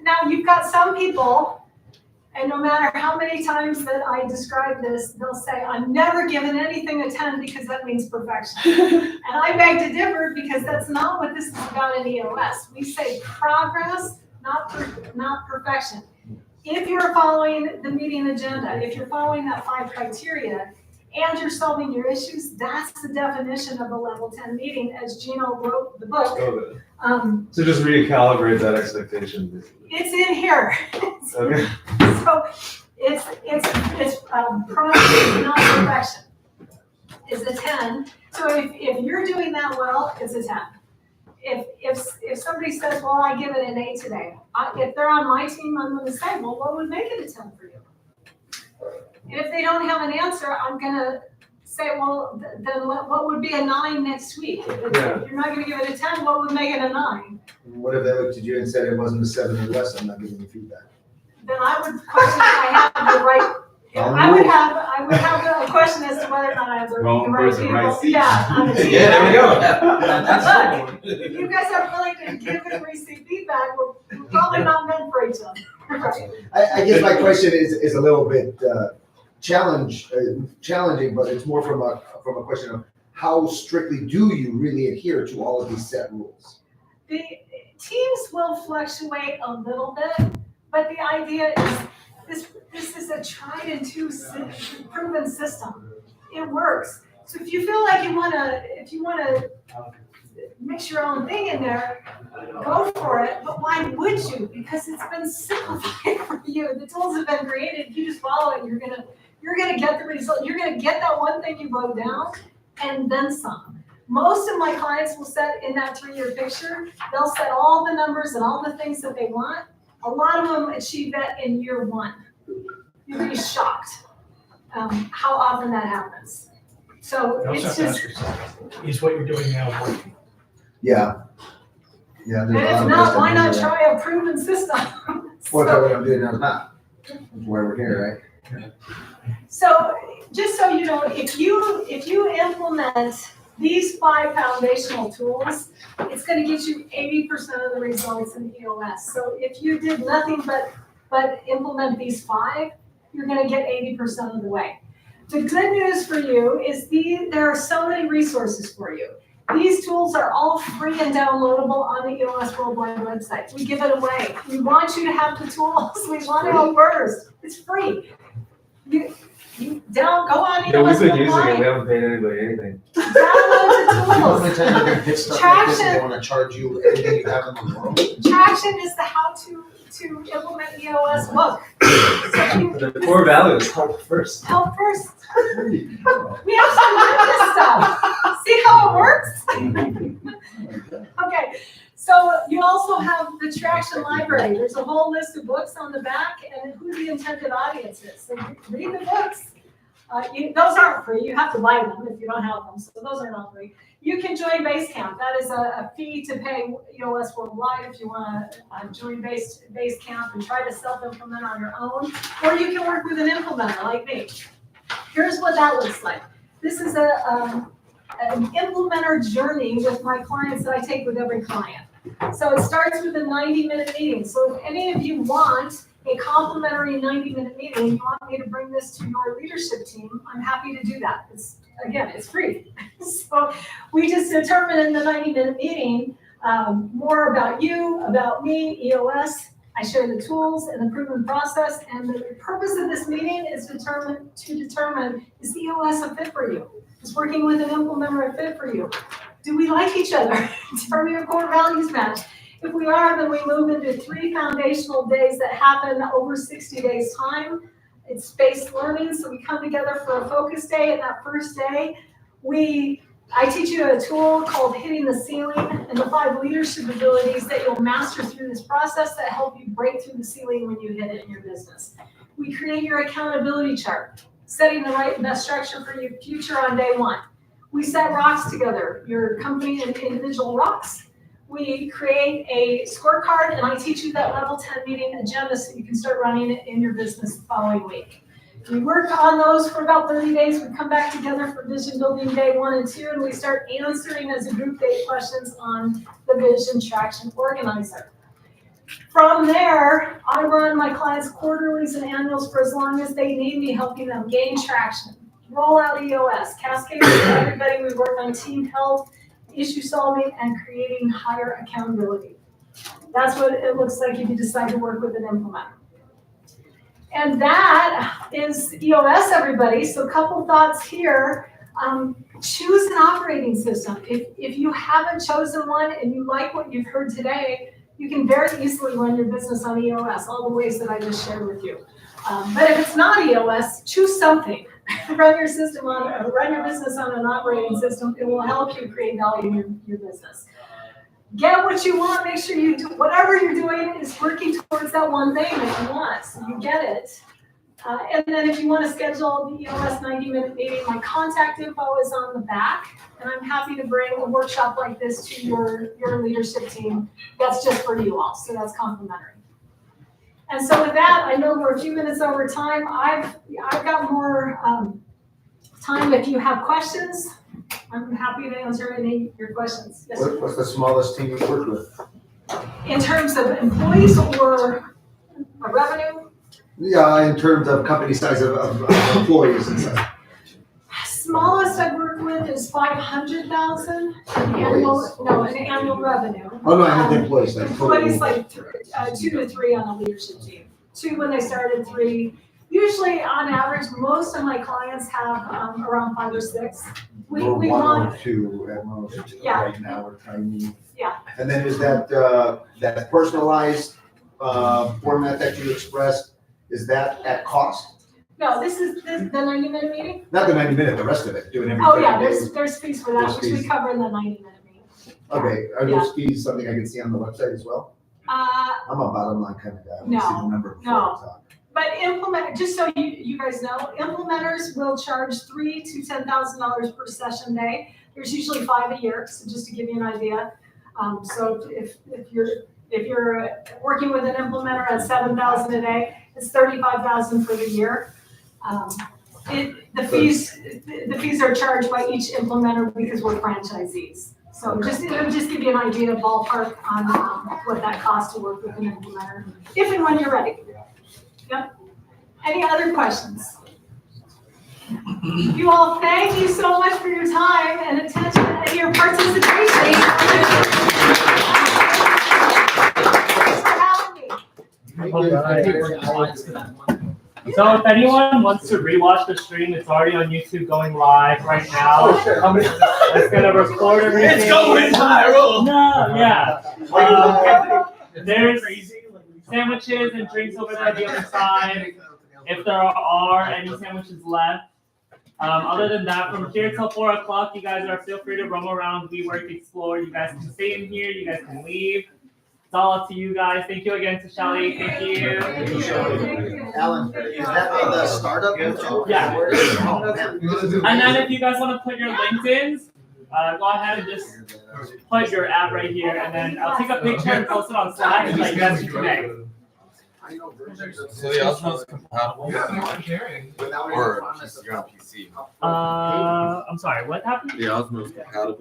now you've got some people, and no matter how many times that I describe this, they'll say, I'm never giving anything a 10 because that means perfection. And I beg to differ because that's not what this is about in EOS. We say progress, not perfection. If you're following the meeting agenda, if you're following that 5 criteria, and you're solving your issues, that's the definition of a level 10 meeting, as Gino wrote the book. Okay. So just recalibrate that expectation, basically. It's in here. Okay. So it's progress, not perfection. Is a 10. So if you're doing that well, it's a 10. If somebody says, well, I give it an 8 today, if they're on my team, I'm going to say, well, what would make it a 10 for you? And if they don't have an answer, I'm going to say, well, then what would be a 9 next week? If you're not going to give it a 10, what would make it a 9? What if they looked at you and said it wasn't a 7 or less? I'm not giving you feedback. Then I would question if I have the right. I would have a question as to whether or not I have the right people. Yeah. Yeah, there we go. Look, if you guys are willing to give and receive feedback, we're probably not meant for each other. Right? I guess my question is a little bit challenging, but it's more from a question of how strictly do you really adhere to all of these set rules? The teams will fluctuate a little bit, but the idea is this is a tried and true proven system. it works. So if you feel like you wanna mix your own thing in there, go for it, but why would you? Because it's been simplified for you. The tools have been created, you just follow it, you're gonna get the result, you're gonna get that one thing you wrote down, and then some. Most of my clients will set in that 3-year picture, they'll set all the numbers and all the things that they want. A lot of them achieve that in year 1. You'd be shocked how often that happens. So You also it's have to just, ask yourself, is what you're doing now working? Yeah. Yeah. and if not, why not try a proven system? Well, that's what I'm doing now, is not. That's why we're here, right? So just so you know, if you implement these 5 foundational tools, it's going to get you 80% of the results in EOS. So if you did nothing but implement these 5, you're going to get 80% of the way. The good news for you is there are so many resources for you. These tools are all free and downloadable on the EOS Worldwide website. We give it away. We want you to have the tools. We want to go first. It's free. You go on EOS Yeah, we've been using it, Worldwide. we haven't paid anybody anything. Download the How tools. many times are gonna hit stuff like this and they wanna charge you everything you have in the world? Traction is the how to implement EOS book. So The core value is help first. help first. We have to learn this stuff. See how it works? Okay, so you also have the Traction Library. There's a whole list of books on the back and who the intended audience is. So read the books. Those aren't free. You have to buy them if you don't have them. So those are not free. You can join Basecamp. That is a fee to pay EOS Worldwide if you want to join Basecamp and try to self-implement on your own. Or you can work with an implementer like me. Here's what that looks like. This is an implementer journey with my clients that I take with every client. So it starts with a 90-minute meeting. So if any of you want a complimentary 90-minute meeting, you want me to bring this to your leadership team, I'm happy to do that. It's free. So we just determine in the 90-minute meeting more about you, about me, EOS. I share the tools and the proven process, and the purpose of this meeting is to determine is EOS a fit for you? Is working with an implementer a fit for you? Do we like each other? Are your core values match? If we are, then we move into 3 foundational days that happen over 60 days time. It's spaced learning, so we come together for a focus day, and that first day, I teach you a tool called Hitting the Ceiling and the 5 leadership abilities that you'll master through this process that help you break through the ceiling when you hit it in your business. We create your accountability chart, setting the right and best structure for your future on day 1. We set rocks together, your company and individual rocks. We create a scorecard, and I teach you that level 10 meeting agenda so you can start running it in your business the following week. We work on those for about 30 days. We come back together for vision building day 1 and 2, and we start answering as a group day questions on the Vision Traction Organizer. From there, I run my clients' quarterlies and annuals for as long as they need me, helping them gain traction, roll out EOS, cascade with everybody. We work on team health, issue solving, and creating higher accountability. That's what it looks like if you decide to work with an implementer. And that is EOS, everybody. So a couple thoughts here. Choose an operating system. If you haven't chosen one and you like what you've heard today, you can very easily run your business on EOS, all the ways that I just shared with you. But if it's not EOS, choose something. Run your business on an operating system. It will help you create value in your business. Get what you want. Make sure you do whatever you're doing is working towards that one thing that you want. So you get it. And then if you want to schedule the EOS 90-minute meeting, my contact info is on the back. And I'm happy to bring a workshop like this to your leadership team. That's just for you all. So that's complimentary. And so with that, I know we're a few minutes over time. I've got more time if you have questions. I'm happy to answer any of your questions. Yes, sir. What's the smallest team you've worked with? In terms of employees or revenue? Yeah, in terms of company size of employees and stuff. Smallest I've worked with is 500,000 annual revenue. Oh, no, I meant employees. Like Employees like 2 to 3 on a leadership team. 2 when they started, 3 Usually, on average, most of my clients have around 5 or 6. We We're one want, or two at most. Yeah. Right now, we're trying. Yeah. And then is that, that personalized, format that you expressed, is that at cost? no, this is the 90-minute meeting? Not the 90-minute, the rest of it, doing everything. Oh, yeah, there's fees for that, There's which we fees. cover in the 90-minute meeting. Okay, are those fees something I can see on the website as well? I'm a bottom line kind of guy. I want to see the number before I talk. But just so you guys know, implementers will charge $3,000 to $10,000 per session day. There's usually 5 a year, so just to give you an idea. So if you're working with an implementer at $7,000 a day, it's $35,000 for the year. The fees are charged by each implementer because we're franchisees. So it'll just give you an idea of ballpark on what that costs to work with an implementer, if and when you're ready. Yep. Any other questions? You all, thank you so much for your time and attention and your participation. Thanks for having me. So if anyone wants to rewatch the stream, it's already on YouTube going live right now. It's gonna record everything. It's going viral. No, yeah. There's sandwiches and drinks over there on the other side. If there are any sandwiches left. Other than that, from here till 4 o'clock, you guys are feel free to roam around, WeWork, explore. You guys can stay in here. You guys can leave. It's all up to you guys. Thank you again to Shelley. Thank you. Alan, is that on the startup? Yeah. Oh, man. And then if you guys want to put your LinkedIn's, go ahead and just put your app right here, and then I'll take a picture and post it on Slack so that you guys can connect. So the Osmo's compatible? Or just you're on PC? I'm sorry, what happened? The Osmo's compatible